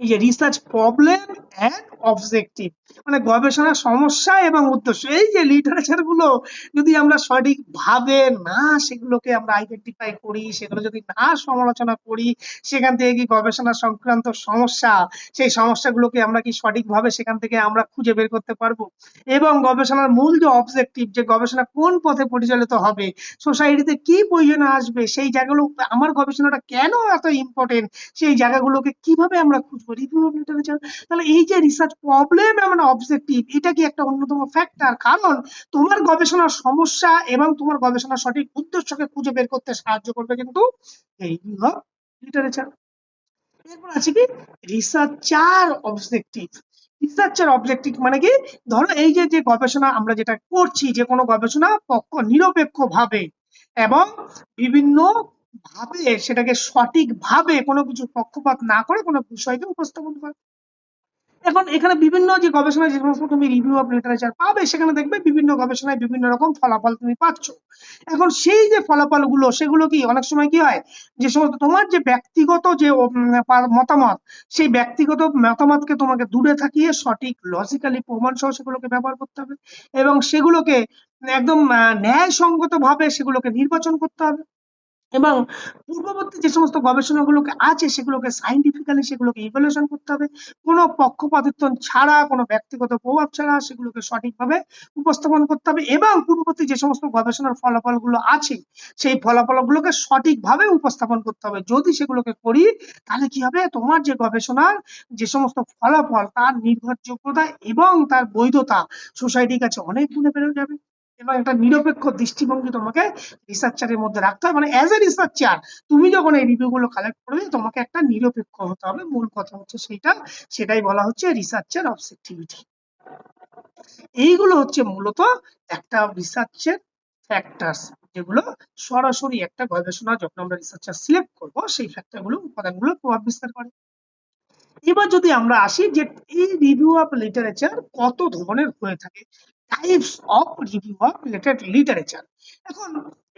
এই যে রিসার্চ প্রবলেম এন্ড অবজেক্টিভ, মানে গবেষণার সমস্যা এবং উদ্দেশ্য, এই যে লিটারেচার গুলো যদি আমরা সঠিকভাবে না সেগুলোকে আমরা আইডেন্টিফাই করি, সেগুলো যদি না সমালোচনা করি, সেখান থেকে কি গবেষণা সংক্রান্ত সমস্যা সেই সমস্যাগুলোকে আমরা কি সঠিকভাবে সেখান থেকে আমরা খুঁজে বের করতে পারবো, এবং গবেষণার মূল যে অবজেক্টিভ যে গবেষণা কোন পথে পরিচালিত হবে, সোসাইটিতে কি প্রয়োজনে আসবে, সেই জায়গাগুলো আমার গবেষণাটা কেন এত ইম্পর্টেন্ট, সেই জায়গাগুলোকে কিভাবে আমরা খুঁজবো, রিভিউ অফ লিটারেচার। তাহলে এই যে রিসার্চ প্রবলেম এবং অবজেক্টিভ এটা কি একটা অন্যতম ফ্যাক্টর, কারণ তোমার গবেষণার সমস্যা এবং তোমার গবেষণার সঠিক উদ্দেশ্যকে খুঁজে বের করতে সাহায্য করবে কিন্তু এই রিভিউ অফ লিটারেচার। এরপর আছে কি রিসার্চার অবজেক্টিভ। রিসার্চার অবজেক্টিভ মানে কি, ধরো এই যে যে গবেষণা আমরা যেটা করছি, যে কোনো গবেষণা নিরপেক্ষ ভাবে এবং বিভিন্ন ভাবে সেটাকে সঠিকভাবে কোনো কিছু পক্ষপাত না করে কোনো বিষয়কে উপস্থাপন করা। এখন এখানে বিভিন্ন যে গবেষণায় যে সমস্ত তুমি রিভিউ অফ লিটারেচার পাবে, সেখানে দেখবে বিভিন্ন গবেষণায় বিভিন্ন রকম ফলাফল তুমি পাচ্ছ। এখন সেই যে ফলাফলগুলো সেগুলো কি অনেক সময় কি হয়, যে সমস্ত তোমার যে ব্যক্তিগত যে মতামত, সেই ব্যক্তিগত মতামতকে তোমাকে দূরে থাকিয়ে সঠিক লজিক্যালি প্রমাণ সহ সেগুলোকে ব্যবহার করতে হবে এবং সেগুলোকে একদম ন্যায়সঙ্গত ভাবে সেগুলোকে নির্বাচন করতে হবে এবং পূর্ববর্তী যে সমস্ত গবেষণাগুলোকে আছে সেগুলোকে সাইন্টিফিক্যালি সেগুলোকে ইভ্যালুয়েশন করতে হবে, কোনো পক্ষপাতিত্ব ছাড়া কোনো ব্যক্তিগত প্রভাব ছাড়া সেগুলোকে সঠিকভাবে উপস্থাপন করতে হবে এবং পূর্ববর্তী যে সমস্ত গবেষণার ফলাফলগুলো আছে সেই ফলাফলগুলোকে সঠিকভাবে উপস্থাপন করতে হবে। যদি সেগুলোকে করি তাহলে কি হবে, তোমার যে গবেষণার যে সমস্ত ফলাফল তার নির্ভরযোগ্যতা এবং তার বৈধতা সোসাইটির কাছে অনেক গুণে বেড়ে যাবে। এবং একটা নিরপেক্ষ দৃষ্টিভঙ্গি তোমাকে রিসার্চারের মধ্যে রাখতে হবে। মানে অ্যাজ এ রিসার্চার তুমি যখন এই রিভিউ গুলো কালেক্ট করবে তোমাকে একটা নিরপেক্ষ হতে হবে, মূল কথা হচ্ছে সেটাই বলা হচ্ছে রিসার্চের অবজেক্টিভিটি। এইগুলো হচ্ছে মূলত একটা রিসার্চের ফ্যাক্টরস, যেগুলো সরাসরি একটা গবেষণা যখন আমরা রিসার্চার সিলেক্ট করব সেই ফ্যাক্টরগুলো উপাদানগুলো প্রভাব বিস্তার করে। এবার যদি আমরা আসি যে এই রিভিউ অফ লিটারেচার কত ধরনের হয়ে থাকে, types of review of literature. এখন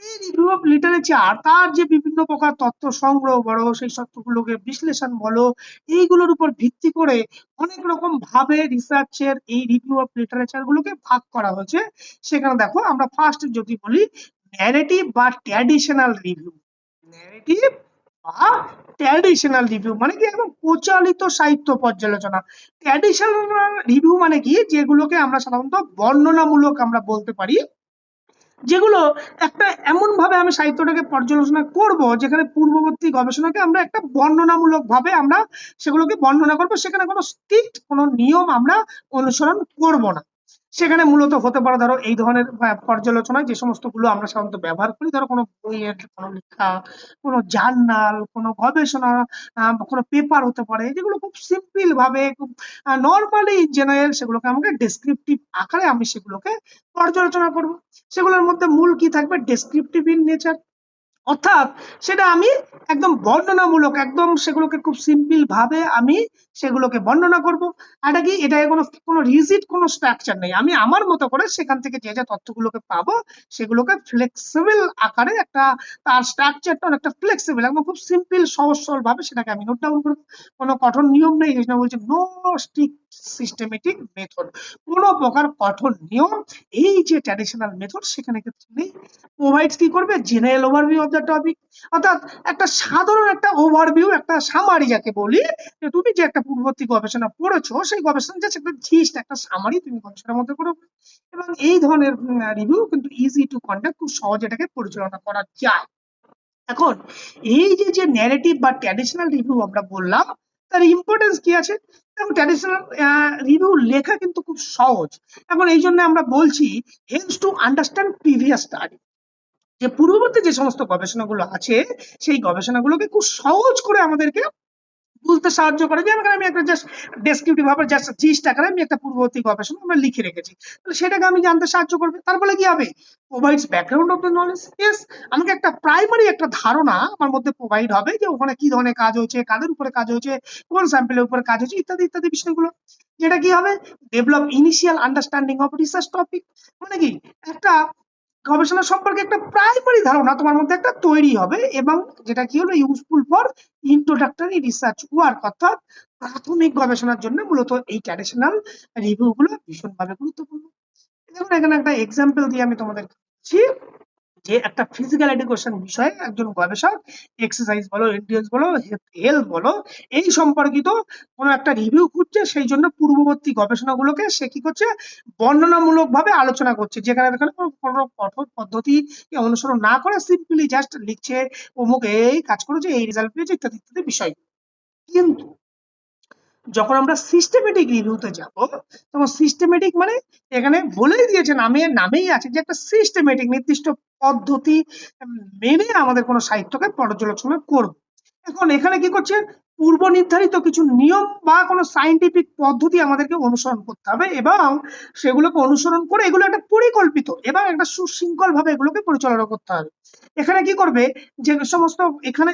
এই রিভিউ অফ লিটারেচার তার যে বিভিন্ন প্রকার তথ্য সংগ্রহ বলো, সেই তথ্যগুলোকে বিশ্লেষণ বলো, এইগুলোর উপর ভিত্তি করে অনেক রকম ভাবে রিসার্চের এই রিভিউ অফ লিটারেচার গুলোকে ভাগ করা হয়েছে। সেখানে দেখো আমরা ফার্স্ট যদি বলি ন্যারেটিভ বা ট্র্যাডিশনাল রিভিউ। ন্যারেটিভ বা ট্র্যাডিশনাল রিভিউ মানে কি একদম প্রচলিত সাহিত্য পর্যালোচনা। ট্র্যাডিশনাল রিভিউ মানে কি, যেগুলোকে আমরা সাধারণত বর্ণনামূলক আমরা বলতে পারি, যেগুলো একটা এমন ভাবে আমি সাহিত্যটাকে পর্যালোচনা করব যেখানে পূর্ববর্তী গবেষণাকে আমরা একটা বর্ণনামূলক ভাবে আমরা সেগুলোকে বর্ণনা করব, সেখানে কোনো স্ট্রিক্ট কোনো নিয়ম আমরা অনুসরণ করব না। সেখানে মূলত হতে পারে ধরো এই ধরনের পর্যালোচনায় যে সমস্ত গুলো আমরা সাধারণত ব্যবহার করি, ধরো কোনো বইয়ের কোনো লেখা, কোনো জার্নাল, কোনো গবেষণা, কোনো পেপার হতে পারে, যেগুলো খুব সিম্পল ভাবে খুব নর্মালি জেনারেল, সেগুলোকে আমাকে ডেসক্রিপটিভ আকারে আমি সেগুলোকে পর্যালোচনা করব। সেগুলোর মধ্যে মূল কি থাকবে, ডেসক্রিপটিভ ইন নেচার, অর্থাৎ সেটা আমি একদম বর্ণনামূলক, একদম সেগুলোকে খুব সিম্পল ভাবে আমি সেগুলোকে বর্ণনা করব। এটা কি, এটা কোনো রিজিড কোনো স্ট্রাকচার নেই, আমি আমার মতো করে সেখান থেকে যে যে তথ্যগুলোকে পাবো সেগুলোকে ফ্লেক্সিবল আকারে একটা, তার স্ট্রাকচারটা অনেকটা ফ্লেক্সিবল, একদম খুব সিম্পল সহজ সরল ভাবে সেটাকে আমি নোট ডাউন করবো। কোনো কঠোর নিয়ম নেই, এই জন্য বলছি নো স্ট্রিক্ট সিস্টেমেটিক মেথড, কোনো প্রকার কঠোর নিয়ম এই যে ট্র্যাডিশনাল মেথড সেখানে ক্ষেত্রে নেই। প্রোভাইডস কি করবে, general overview of the topic, অর্থাৎ একটা সাধারণ একটা ওভারভিউ, একটা সামারি যাকে বলি, যে তুমি যে একটা পূর্ববর্তী গবেষণা পড়েছো সেই গবেষণা যে একটা জিস্ট, একটা সামারি তুমি গবেষণার মধ্যে করো। এবং এই ধরনের রিভিউ কিন্তু ইজি টু কন্ডাক্ট, খুব সহজে এটাকে পরিচালনা করা যায়। এখন এই যে যে ন্যারেটিভ বা ট্র্যাডিশনাল রিভিউ আমরা বললাম, তার ইম্পর্টেন্স কি আছে। দেখো ট্র্যাডিশনাল রিভিউ লেখা কিন্তু খুব সহজ। এখন এই জন্য আমরা বলছি helps to understand previous study, যে পূর্ববর্তী যে সমস্ত গবেষণাগুলো আছে সেই গবেষণাগুলোকে খুব সহজ করে আমাদেরকে বুঝতে সাহায্য করে। যেমন আমি একটা জাস্ট ডেসক্রিপটিভ ভাবে জাস্ট জিস্ট আকারে আমি একটা পূর্ববর্তী গবেষণা আমরা লিখে রেখেছি, তাহলে সেটাকে আমি জানতে সাহায্য করবে। তারপরে কি হবে, provides background of the knowledge. Yes, আমাকে একটা প্রাইমারি একটা ধারণা আমার মধ্যে প্রোভাইড হবে যে ওখানে কি ধরনের কাজ হয়েছে, কাদের উপরে কাজ হয়েছে, কোন স্যাম্পেলের উপরে কাজ হয়েছে, ইত্যাদি ইত্যাদি বিষয়গুলো। যেটা কি হবে, develop initial understanding of research topic, মানে কি একটা গবেষণা সম্পর্কে একটা প্রাইমারি ধারণা তোমার মধ্যে একটা তৈরি হবে, এবং যেটা কি হলো useful for introductory research work, অর্থাৎ প্রাথমিক গবেষণার জন্য মূলত এই ট্র্যাডিশনাল রিভিউ গুলো ভীষণভাবে গুরুত্বপূর্ণ। যেমন এখানে একটা এক্সাম্পল দিয়ে আমি তোমাদের বলছি, যে একটা ফিজিক্যাল এডুকেশন বিষয়ে একজন গবেষক এক্সারসাইজ বলো, এন্ডিয়েন্স বলো, হেলথ বলো, এই সম্পর্কিত কোনো একটা রিভিউ খুঁজছে, সেই জন্য পূর্ববর্তী গবেষণাগুলোকে সে কি করছে, বর্ণনামূলক ভাবে আলোচনা করছে, যেখানে এখানে কোনো কঠোর পদ্ধতি অনুসরণ না করে সিম্পলি জাস্ট লিখছে অমুক এই কাজ করেছে, এই রেজাল্ট পেয়েছে, ইত্যাদি ইত্যাদি বিষয়। কিন্তু যখন আমরা সিস্টেমেটিক রিভিউতে যাব, তখন সিস্টেমেটিক মানে এখানে বলেই দিয়েছে, নামেই আছে যে একটা সিস্টেমেটিক নির্দিষ্ট পদ্ধতি মেনে আমাদের কোনো সাহিত্যকে পর্যালোচনা করব। এখন এখানে কি করছে, পূর্ব নির্ধারিত কিছু নিয়ম বা কোনো সায়েন্টিফিক পদ্ধতি আমাদেরকে অনুসরণ করতে হবে, এবং সেগুলোকে অনুসরণ করে এগুলো একটা পরিকল্পিত এবং একটা সুশৃঙ্খল ভাবে এগুলোকে পরিচালনা করতে হবে। এখানে কি করবে, যে সমস্ত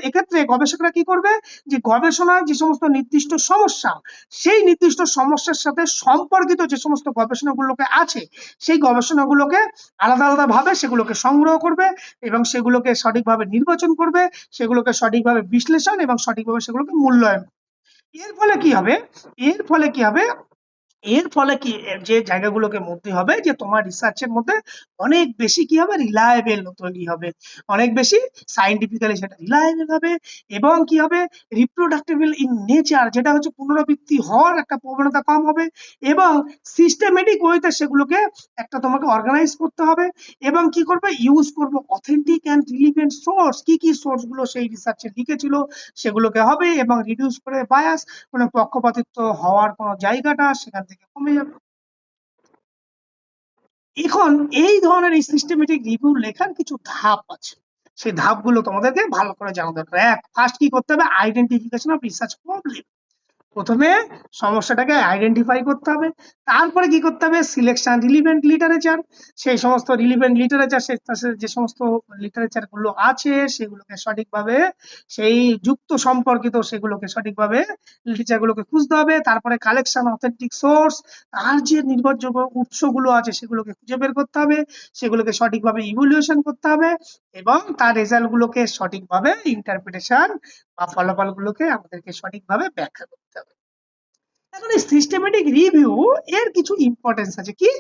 এক্ষেত্রে গবেষকরা কি করবে, যে গবেষণার যে সমস্ত নির্দিষ্ট সমস্যা, সেই নির্দিষ্ট সমস্যার সাথে সম্পর্কিত যে সমস্ত গবেষণাগুলোকে আছে, সেই গবেষণাগুলোকে আলাদা আলাদা ভাবে সেগুলোকে সংগ্রহ করবে, এবং সেগুলোকে সঠিকভাবে নির্বাচন করবে, সেগুলোকে সঠিকভাবে বিশ্লেষণ এবং সঠিকভাবে সেগুলোকে মূল্যায়ন। এর ফলে কি হবে, এর ফলে কি হবে, এর ফলে কি যে জায়গাগুলোকে মধ্যে হবে, যে তোমার রিসার্চের মধ্যে অনেক বেশি কি হবে, রিলায়েবল তৈরি হবে, অনেক বেশি সাইন্টিফিক্যালি সেটা রিলায়েবল হবে, এবং কি হবে, রিপ্রোডাক্টিবল ইন নেচার, যেটা হচ্ছে পুনরাবৃত্তি হওয়ার একটা প্রবণতা কম হবে, এবং সিস্টেমেটিক ওয়েতে সেগুলোকে একটা তোমাকে অর্গানাইজ করতে হবে, এবং কি করবে, ইউজ করবে অথেন্টিক অ্যান্ড রিলিভেন্ট সোর্স, কি কি সোর্স গুলো সেই রিসার্চে লিখেছিল সেগুলোকে হবে, এবং রিডিউস করে বায়াস, কোনো পক্ষপাতিত্ব হওয়ার কোনো জায়গাটা সেখান থেকে কমে যাবে। এখন এই ধরনের এই সিস্টেমেটিক রিভিউ লেখার কিছু ধাপ আছে, সেই ধাপগুলো তোমাদেরকে ভালো করে জানা দরকার। এক, ফার্স্ট কি করতে হবে, আইডেন্টিফিকেশন অফ রিসার্চ প্রবলেম। প্রথমে সমস্যাটাকে আইডেন্টিফাই করতে হবে, তারপরে কি করতে হবে, সিলেকশন রিলিভেন্ট লিটারেচার, সেই সমস্ত রিলিভেন্ট লিটারেচার, যে সমস্ত লিটারেচার গুলো আছে সেগুলোকে সঠিকভাবে, সেই যুক্ত সম্পর্কিত সেগুলোকে সঠিকভাবে লিটারেচার গুলোকে খুঁজতে হবে। তারপরে কালেকশন অথেন্টিক সোর্স, তার যে নির্ভরযোগ্য উৎসগুলো আছে সেগুলোকে খুঁজে বের করতে হবে, সেগুলোকে সঠিকভাবে ইভ্যালুয়েশন করতে হবে এবং তার রেজাল্ট গুলোকে সঠিকভাবে ইন্টারপ্রিটেশন বা ফলাফল গুলোকে আমাদেরকে সঠিকভাবে ব্যাখ্যা করতে হবে। এখন এই সিস্টেমেটিক রিভিউ এর কিছু ইম্পর্টেন্স আছে, কি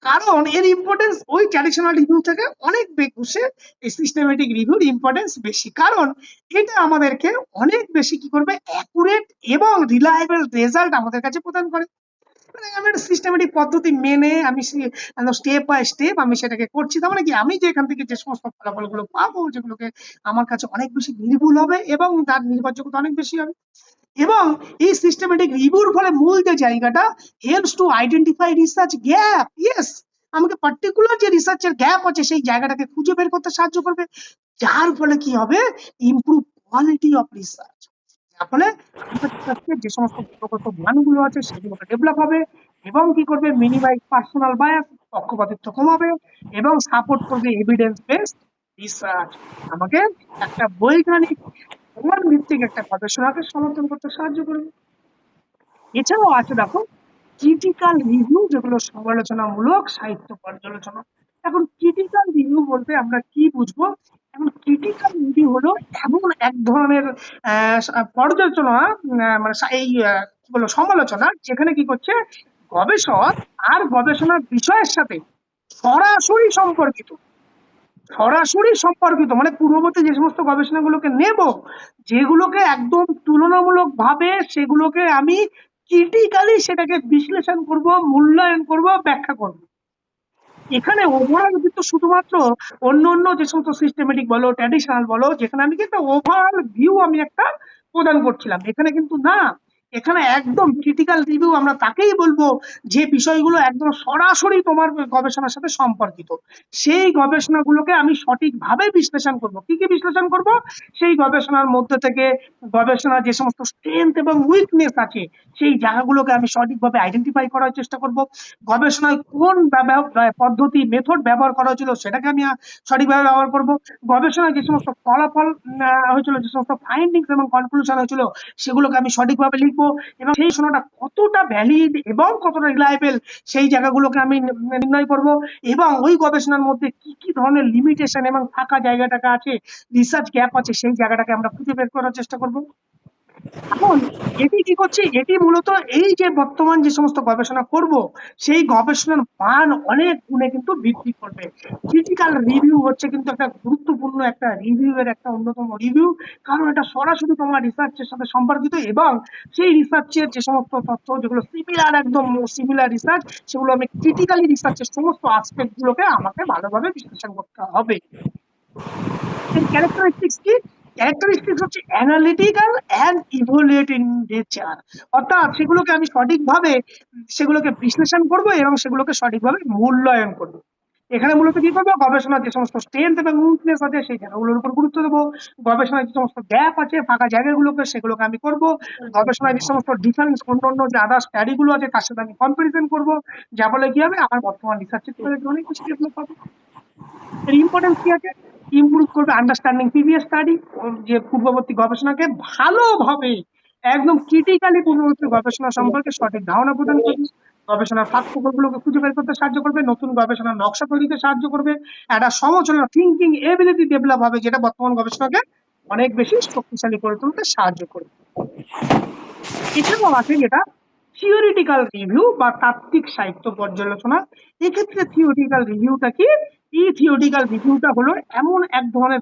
কারণ এর ইম্পর্টেন্স ওই ট্র্যাডিশনাল রিভিউ থেকে অনেক বেশি, এই সিস্টেমেটিক রিভিউর ইম্পর্টেন্স বেশি, কারণ এটা আমাদেরকে অনেক বেশি কি করবে, অ্যাকুরেট এবং রিলায়েবল রেজাল্ট আমাদের কাছে প্রদান করে। মানে আমি একটা সিস্টেমেটিক পদ্ধতি মেনে আমি স্টেপ বাই স্টেপ আমি সেটাকে করছি, তার মানে কি আমি যে এখান থেকে যে সমস্ত ফলাফলগুলো পাবো যেগুলোকে আমার কাছে অনেক বেশি নির্ভুল হবে এবং তার নির্ভরযোগ্যতা অনেক বেশি হবে। এবং এই সিস্টেমেটিক রিভিউর ফলে মূল যে জায়গাটা, helps to identify research gap. Yes, আমাকে পার্টিকুলার যে রিসার্চের গ্যাপ আছে সেই জায়গাটাকে খুঁজে বের করতে সাহায্য করবে, যার ফলে কি হবে, ইমপ্রুভ কোয়ালিটি অফ রিসার্চ, যার ফলে আমাদের কাছে যে সমস্ত প্রকল্প মানগুলো আছে সেগুলোকে ডেভেলপ হবে এবং কি করবে, মিনিমাইজ পার্সোনাল বায়াস, পক্ষপাতিত্ব কমাবে এবং সাপোর্ট করবে এভিডেন্স বেসড রিসার্চ, আমাকে একটা বৈজ্ঞানিক প্রমাণ ভিত্তিক একটা গবেষণাকে সমর্থন করতে সাহায্য করবে। এছাড়াও আছে দেখো ক্রিটিক্যাল রিভিউ, যেগুলো সমালোচনামূলক সাহিত্য পর্যালোচনা। এখন ক্রিটিক্যাল রিভিউ বলতে আমরা কি বুঝবো, এখন ক্রিটিক্যাল রিভিউ হলো এমন এক ধরনের পর্যালোচনা, মানে এই কি বলবো সমালোচনা, যেখানে কি করছে, গবেষক আর গবেষণার বিষয়ের সাথে সরাসরি সম্পর্কিত, মানে পূর্ববর্তী যে সমস্ত গবেষণাগুলোকে নেব, যেগুলোকে একদম তুলনামূলক ভাবে সেগুলোকে আমি ক্রিটিক্যালি সেটাকে বিশ্লেষণ করব, মূল্যায়ন করব, ব্যাখ্যা করব। এখানে ওভারঅল কিন্তু শুধুমাত্র অন্য অন্য যে সমস্ত সিস্টেমেটিক বলো ট্র্যাডিশনাল বলো, যেখানে আমি কিন্তু ওভারঅল ভিউ আমি একটা প্রদান করছিলাম, এখানে কিন্তু না, এখানে একদম ক্রিটিক্যাল রিভিউ আমরা তাকেই বলবো যে বিষয়গুলো একদম সরাসরি তোমার গবেষণার সাথে সম্পর্কিত, সেই গবেষণাগুলোকে আমি সঠিকভাবে বিশ্লেষণ করব। কি কি বিশ্লেষণ করব, সেই গবেষণার মধ্যে থেকে গবেষণার যে সমস্ত স্ট্রেংথ এবং উইকনেস আছে সেই জায়গাগুলোকে আমি সঠিকভাবে আইডেন্টিফাই করার চেষ্টা করব, গবেষণায় কোন পদ্ধতি মেথড ব্যবহার করা হয়েছিল সেটাকে আমি সঠিকভাবে ব্যবহার করব, গবেষণায় যে সমস্ত ফলাফল হয়েছিল, যে সমস্ত ফাইন্ডিংস এবং কনক্লুশন হয়েছিল সেগুলোকে আমি সঠিকভাবে লিখবো এবং সেই শোনাটা কতটা ভ্যালিড এবং কতটা রিলায়েবল সেই জায়গাগুলোকে আমি নির্ণয় করব এবং ওই গবেষণার মধ্যে কি কি ধরনের লিমিটেশন এবং ফাঁকা জায়গাটাকে আছে, রিসার্চ গ্যাপ আছে, সেই জায়গাটাকে আমরা খুঁজে বের করার চেষ্টা করব। এখন এটি কি করছে, এটি মূলত এই যে বর্তমান যে সমস্ত গবেষণা করব সেই গবেষণার মান অনেক গুণে কিন্তু বৃদ্ধি করবে। ক্রিটিক্যাল রিভিউ হচ্ছে কিন্তু একটা গুরুত্বপূর্ণ একটা রিভিউ এর একটা অন্যতম রিভিউ, কারণ এটা সরাসরি তোমার রিসার্চের সাথে সম্পর্কিত এবং সেই রিসার্চের যে সমস্ত তথ্য যেগুলো সিমিলার, একদম সিমিলার রিসার্চ, সেগুলো আমি ক্রিটিক্যালি রিসার্চের সমস্ত আসপেক্ট গুলোকে আমাকে ভালোভাবে বিশ্লেষণ করতে হবে। এর ক্যারেক্টারিস্টিক্স কি, ক্যারেক্টারিস্টিক্স হচ্ছে অ্যানালিটিক্যাল এন্ড ইভ্যালুয়েটিং নেচার, অর্থাৎ সেগুলোকে আমি সঠিকভাবে সেগুলোকে বিশ্লেষণ করব এবং সেগুলোকে সঠিকভাবে মূল্যায়ন করব। এখানে মূলত কি করবো, গবেষণার যে সমস্ত স্ট্রেংথ এবং উইকনেস আছে সেই জায়গাগুলোর উপর গুরুত্ব দেবো, গবেষণার যে সমস্ত গ্যাপ আছে ফাঁকা জায়গাগুলোকে সেগুলোকে আমি করব, গবেষণার যে সমস্ত ডিফারেন্স অন্যান্য যে আদার স্টাডি গুলো আছে তার সাথে আমি কম্পারিজন করবো, যা বলে কি হবে, আমার বর্তমান রিসার্চের অনেক কিছু ডেভেলপ হবে। এর ইম্পর্টেন্স কি আছে, ইমপ্রুভ করবে আন্ডারস্ট্যান্ডিং প্রিভিয়াস স্টাডি, যে পূর্ববর্তী গবেষণাকে ভালোভাবে একদম ক্রিটিক্যালি পূর্ববর্তী গবেষণা সম্পর্কে সঠিক ধারণা প্রদান করবে, গবেষণার ফাঁক ফোকরগুলোকে খুঁজে বের করতে সাহায্য করবে, নতুন গবেষণার নকশা তৈরিতে সাহায্য করবে, একটা সমালোচনা থিঙ্কিং এবিলিটি ডেভেলপ হবে যেটা বর্তমান গবেষণাকে অনেক বেশি শক্তিশালী করে তুলতে সাহায্য করবে। এছাড়াও আছে যেটা থিওরিটিক্যাল রিভিউ বা তাত্ত্বিক সাহিত্য পর্যালোচনা। এক্ষেত্রে থিওরিটিক্যাল রিভিউটা কি, এই থিওরিটিক্যাল রিভিউটা হলো এমন এক ধরনের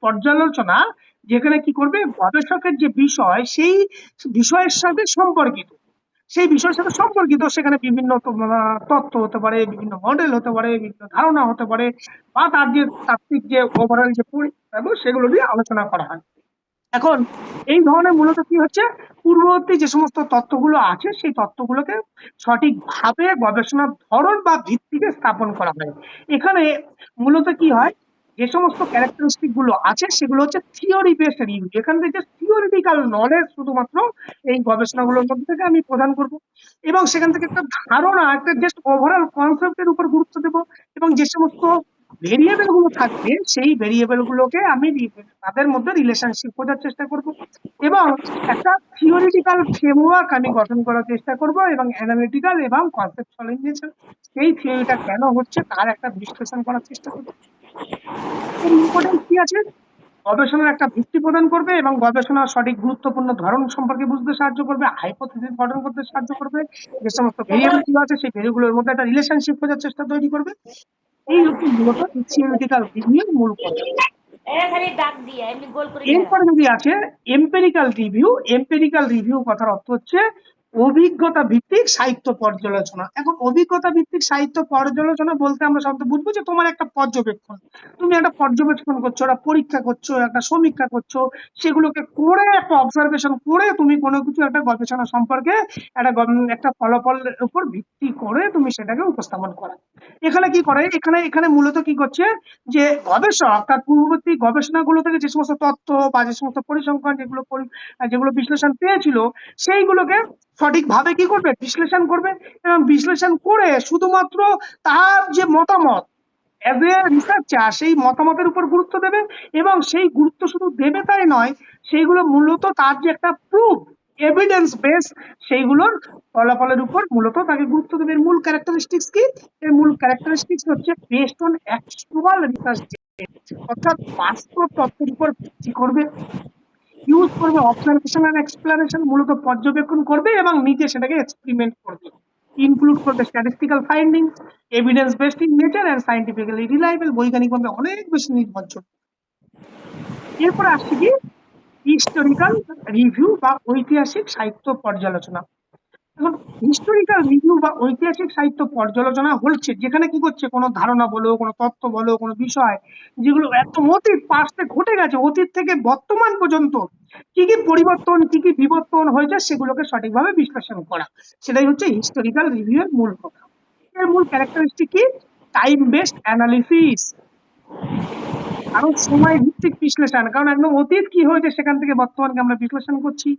পর্যালোচনা যেখানে কি করবে, গবেষকের যে বিষয় সেই বিষয়ের সাথে সম্পর্কিত, সেই বিষয়ের সাথে সম্পর্কিত সেখানে বিভিন্ন তথ্য হতে পারে, বিভিন্ন মডেল হতে পারে, বিভিন্ন ধারণা হতে পারে বা তার যে তাত্ত্বিক যে ওভারঅল যে পরিভাব সেগুলো নিয়ে আলোচনা করা হয়। এখন এই ধরনের মূলত কি হচ্ছে, পূর্ববর্তী যে সমস্ত তত্ত্বগুলো আছে সেই তত্ত্বগুলোকে সঠিকভাবে গবেষণার ধরন বা ভিত্তিকে স্থাপন করা হয়। এখানে মূলত কি হয়, যে সমস্ত ক্যারেক্টারিস্টিক গুলো আছে সেগুলো হচ্ছে থিওরি বেসড রিভিউ। এখান থেকে থিওরিটিক্যাল নলেজ শুধুমাত্র এই গবেষণাগুলোর মধ্যে থেকে আমি প্রদান করব, এবং সেখান থেকে একটা ধারণা, একটা জাস্ট ওভারঅল কনসেপ্টের উপর গুরুত্ব দেব, এবং যে সমস্ত ভেরিয়েবল গুলো থাকবে সেই ভেরিয়েবল গুলোকে আমি তাদের মধ্যে রিলেশনশিপ খোঁজার চেষ্টা করব, এবং একটা থিওরিটিক্যাল ফ্রেমওয়ার্ক আমি গঠন করার চেষ্টা করব, এবং অ্যানালিটিক্যাল এবং কনসেপচুয়াল ইঞ্জিনিয়ার সেই থিওরিটা কেন হচ্ছে তার একটা বিশ্লেষণ করার চেষ্টা করব। এর ইম্পর্টেন্স কি আছে, গবেষণার একটা ভিত্তি প্রদান করবে এবং গবেষণার সঠিক গুরুত্বপূর্ণ ধরন সম্পর্কে বুঝতে সাহায্য করবে, হাইপোথিসিস গঠন করতে সাহায্য করবে, যে সমস্ত ভেরিয়েবল গুলো আছে সেই ভেরিয়েবলের মধ্যে একটা রিলেশনশিপ খোঁজার চেষ্টা তৈরি করবে। এই হচ্ছে মূলত থিওরিটিক্যাল রিভিউ এর মূল কথা। এরপরে যদি আছে এম্পেরিক্যাল রিভিউ। এম্পেরিক্যাল রিভিউ কথার অর্থ হচ্ছে অভিজ্ঞতা ভিত্তিক সাহিত্য পর্যালোচনা। এখন অভিজ্ঞতা ভিত্তিক সাহিত্য পর্যালোচনা বলতে আমরা সাধারণত বুঝবো যে তোমার একটা পর্যবেক্ষণ, তুমি একটা পর্যবেক্ষণ করছো, একটা পরীক্ষা করছো, একটা সমীক্ষা করছো, সেগুলোকে করে একটা অবজারভেশন করে তুমি কোনো কিছু একটা গবেষণা সম্পর্কে একটা ফলাফলের উপর ভিত্তি করে তুমি সেটাকে উপস্থাপন করা। এখানে কি করে, এখানে এখানে মূলত কি করছে, যে গবেষক তার পূর্ববর্তী গবেষণাগুলো থেকে যে সমস্ত তথ্য বা যে সমস্ত পরিসংখ্যান যেগুলো বিশ্লেষণ পেয়েছিল সেইগুলোকে সঠিকভাবে কি করবে, বিশ্লেষণ করবে, এবং বিশ্লেষণ করে শুধুমাত্র তার যে মতামত এজ এ রিসার্চার সেই মতামতের উপর গুরুত্ব দেবে, এবং সেই গুরুত্ব শুধু দেবে তাই নয়, সেইগুলো মূলত তার যে একটা প্রুফ, এভিডেন্স বেস, সেইগুলোর ফলাফলের উপর মূলত তাকে গুরুত্ব দেবে। এর মূল ক্যারেক্টারিস্টিক্স কি, এর মূল ক্যারেক্টারিস্টিক্স হচ্ছে বেসড অন অ্যাকচুয়াল রিসার্চ, অর্থাৎ বাস্তব তথ্যের উপর ভিত্তি করবে, ইউজ করবে অবজারভেশন এন্ড এক্সপ্লানেশন, মূলত পর্যবেক্ষণ করবে এবং নিজে সেটাকে এক্সপেরিমেন্ট করবে, ইনক্লুড করবে statistical findings, evidence based in nature and scientifically reliable, বৈজ্ঞানিকভাবে অনেক বেশি নির্ভরযোগ্য। এরপরে আসছে কি হিস্টোরিক্যাল রিভিউ বা ঐতিহাসিক সাহিত্য পর্যালোচনা। এখন হিস্টোরিক্যাল রিভিউ বা ঐতিহাসিক সাহিত্য পর্যালোচনা হচ্ছে যেখানে কি করছে, কোনো ধারণা বলো, কোনো তথ্য বলো, কোনো বিষয় যেগুলো একদম অতীত পাস্টে ঘটে গেছে, অতীত থেকে বর্তমান পর্যন্ত কি কি পরিবর্তন, কি কি বিবর্তন হয়েছে সেগুলোকে সঠিকভাবে বিশ্লেষণ করা, সেটাই হচ্ছে হিস্টোরিক্যাল রিভিউ এর মূল কথা। এর মূল ক্যারেক্টারিস্টিক কি, টাইম বেসড অ্যানালিসিস, কারণ সময় ভিত্তিক বিশ্লেষণ, কারণ একদম অতীত কি হয়েছে সেখান থেকে বর্তমানকে আমরা বিশ্লেষণ করছি।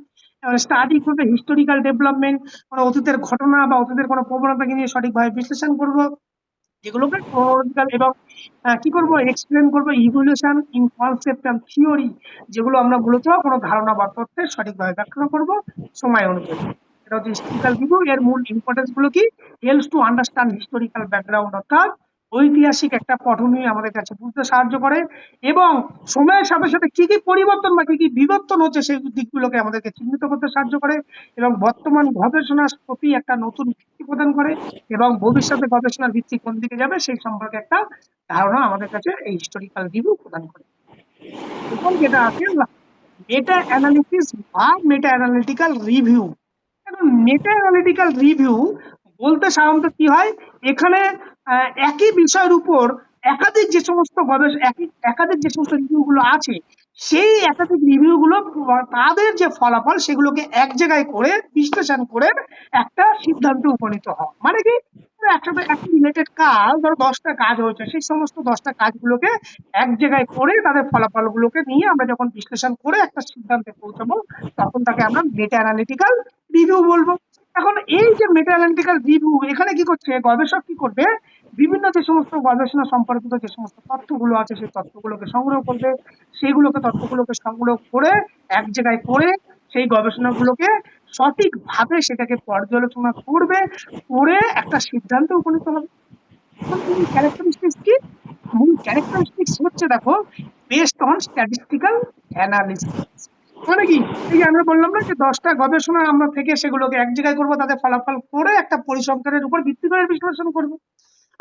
স্টাডি করবে হিস্টোরিক্যাল ডেভেলপমেন্ট, মানে অতীতের ঘটনা বা অতীতের কোনো প্রবণতাকে নিয়ে সঠিকভাবে বিশ্লেষণ করব, যেগুলোকে chronological, এবং কি করব, এক্সপ্লেন করব evolution in concept and theory, যেগুলো আমরা মূলত কোনো ধারণা বা তথ্যের সঠিকভাবে ব্যাখ্যা করব সময় অনুযায়ী। এটা হচ্ছে হিস্টোরিক্যাল রিভিউ। এর মূল ইম্পর্টেন্স গুলো কি, helps to understand historical background, অর্থাৎ ঐতিহাসিক একটা পটভূমি আমাদের কাছে বুঝতে সাহায্য করে, এবং সময়ের সাথে সাথে কি কি পরিবর্তন বা কি কি বিবর্তন হচ্ছে সেই দিকগুলোকে আমাদেরকে চিহ্নিত করতে সাহায্য করে, এবং বর্তমান গবেষণার প্রতি একটা নতুন ভিত্তি প্রদান করে, এবং ভবিষ্যতে গবেষণার ভিত্তি কোন দিকে যাবে সেই সম্পর্কে একটা ধারণা আমাদের কাছে এই হিস্টোরিক্যাল রিভিউ প্রদান করে। এবং যেটা আছে মেটা অ্যানালিসিস বা মেটা অ্যানালিটিক্যাল রিভিউ। এখন মেটা অ্যানালিটিক্যাল রিভিউ বলতে সাধারণত কি হয়, এখানে একই বিষয়ের উপর একাধিক যে সমস্ত একাধিক যে সমস্ত রিভিউ গুলো আছে, সেই একাধিক রিভিউ গুলো তাদের যে ফলাফল সেগুলোকে এক জায়গায় করে বিশ্লেষণ করে একটা সিদ্ধান্তে উপনীত হয়। মানে কি, একসাথে একটা রিলেটেড কাজ, ধরো 10টা কাজ হয়েছে, সেই সমস্ত 10টা কাজগুলোকে এক জায়গায় করে তাদের ফলাফল গুলোকে নিয়ে আমরা যখন বিশ্লেষণ করে একটা সিদ্ধান্তে পৌঁছাবো, তখন তাকে আমরা মেটা অ্যানালিটিক্যাল রিভিউ বলবো। এখন এই যে মেটা অ্যানালিটিক্যাল রিভিউ, এখানে কি করছে, গবেষক কি করবে, বিভিন্ন যে সমস্ত গবেষণা সম্পর্কিত যে সমস্ত তথ্যগুলো আছে সেই তথ্যগুলোকে সংগ্রহ করবে, তথ্যগুলোকে সংগ্রহ করে এক জায়গায় করে সেই গবেষণাগুলোকে সঠিকভাবে সেটাকে পর্যালোচনা করবে, করে একটা সিদ্ধান্তে উপনীত হবে। এখন মূল ক্যারেক্টারিস্টিক্স কি, মূল ক্যারেক্টারিস্টিক্স হচ্ছে দেখো বেসড অন স্ট্যাটিস্টিক্যাল অ্যানালিসিস। মানে কি, এই যে আমরা বললাম না যে 10টা গবেষণা আমরা থেকে সেগুলোকে এক জায়গায় করবো, তাদের ফলাফল করে একটা পরিসংখ্যানের উপর ভিত্তি করে বিশ্লেষণ করবো।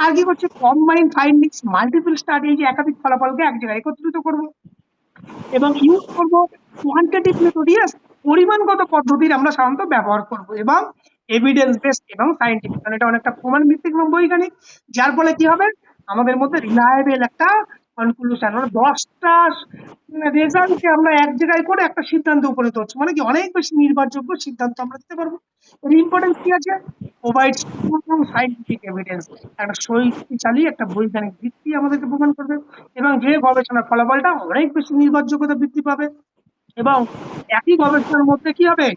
আর কি করছে, কম্বাইন ফাইন্ডিংস মাল্টিপল স্টাডি, এই যে একাধিক ফলাফলকে এক জায়গায় একত্রিত করবো, এবং ইউজ করব কোয়ান্টিটেটিভ মেথড, পরিমাণগত পদ্ধতির আমরা সাধারণত ব্যবহার করব, এবং এভিডেন্স বেসড এবং সায়েন্টিফিক, কারণ এটা অনেকটা প্রমাণ ভিত্তিক এবং বৈজ্ঞানিক, যার ফলে কি হবে, আমাদের মধ্যে রিলায়েবল একটা কনক্লুশন, মানে 10টা রেজাল্টকে আমরা এক জায়গায় করে একটা সিদ্ধান্তে উপনীত হচ্ছে, মানে কি অনেক বেশি নির্ভরযোগ্য সিদ্ধান্ত আমরা দিতে পারবো। এর ইম্পর্টেন্স কি আছে? প্রোভাইড সাইন্টিফিক এভিডেন্স, একটা শক্তিশালী একটা বৈজ্ঞানিক ভিত্তি আমাদেরকে প্রদান করবে, এবং যে গবেষণার ফলাফলটা অনেক বেশি নির্ভরযোগ্যতা বৃদ্ধি পাবে। এবং একই গবেষণার মধ্যে কি হবে,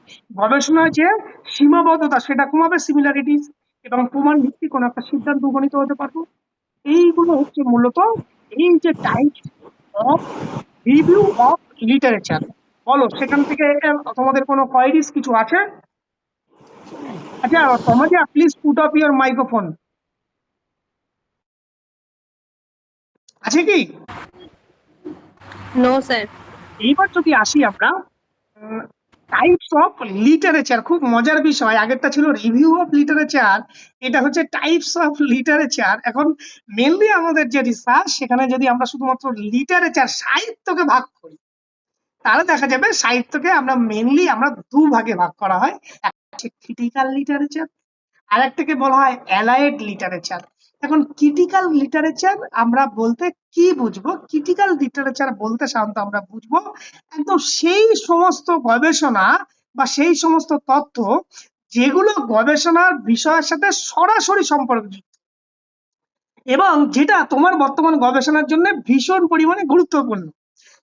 গবেষণার যে সীমাবদ্ধতা সেটা কমাবে, সিমিলারিটিস, এবং প্রমাণ ভিত্তিক কোনো একটা সিদ্ধান্ত উপনীত হতে পারবো। এইগুলো হচ্ছে মূলত এই যে type of review of literature. বলো সেখান থেকে তোমাদের কোনো কোয়ারিজ কিছু আছে? আচ্ছা তোমাকে please put off your microphone, আছে কি? No sir. এইবার যদি আসি আমরা টাইপস অফ লিটারেচার, খুব মজার বিষয়, আগেরটা ছিল রিভিউ অফ লিটারেচার, এটা হচ্ছে টাইপস অফ লিটারেচার। এখন মেনলি আমাদের যে রিসার্চ সেখানে যদি আমরা শুধুমাত্র লিটারেচার সাহিত্যকে ভাগ করি, তাহলে দেখা যাবে সাহিত্যকে আমরা মেনলি আমরা দুভাগে ভাগ করা হয়, একটা হচ্ছে ক্রিটিক্যাল লিটারেচার, আর একটাকে বলা হয় অ্যালাইড লিটারেচার। এখন ক্রিটিক্যাল লিটারেচার আমরা বলতে কি বুঝবো? ক্রিটিক্যাল লিটারেচার বলতে সাধারণত আমরা বুঝবো একদম সেই সমস্ত গবেষণা বা সেই সমস্ত তথ্য যেগুলো গবেষণার বিষয়ের সাথে সরাসরি সম্পর্কযুক্ত, এবং যেটা তোমার বর্তমান গবেষণার জন্য ভীষণ পরিমাণে গুরুত্বপূর্ণ,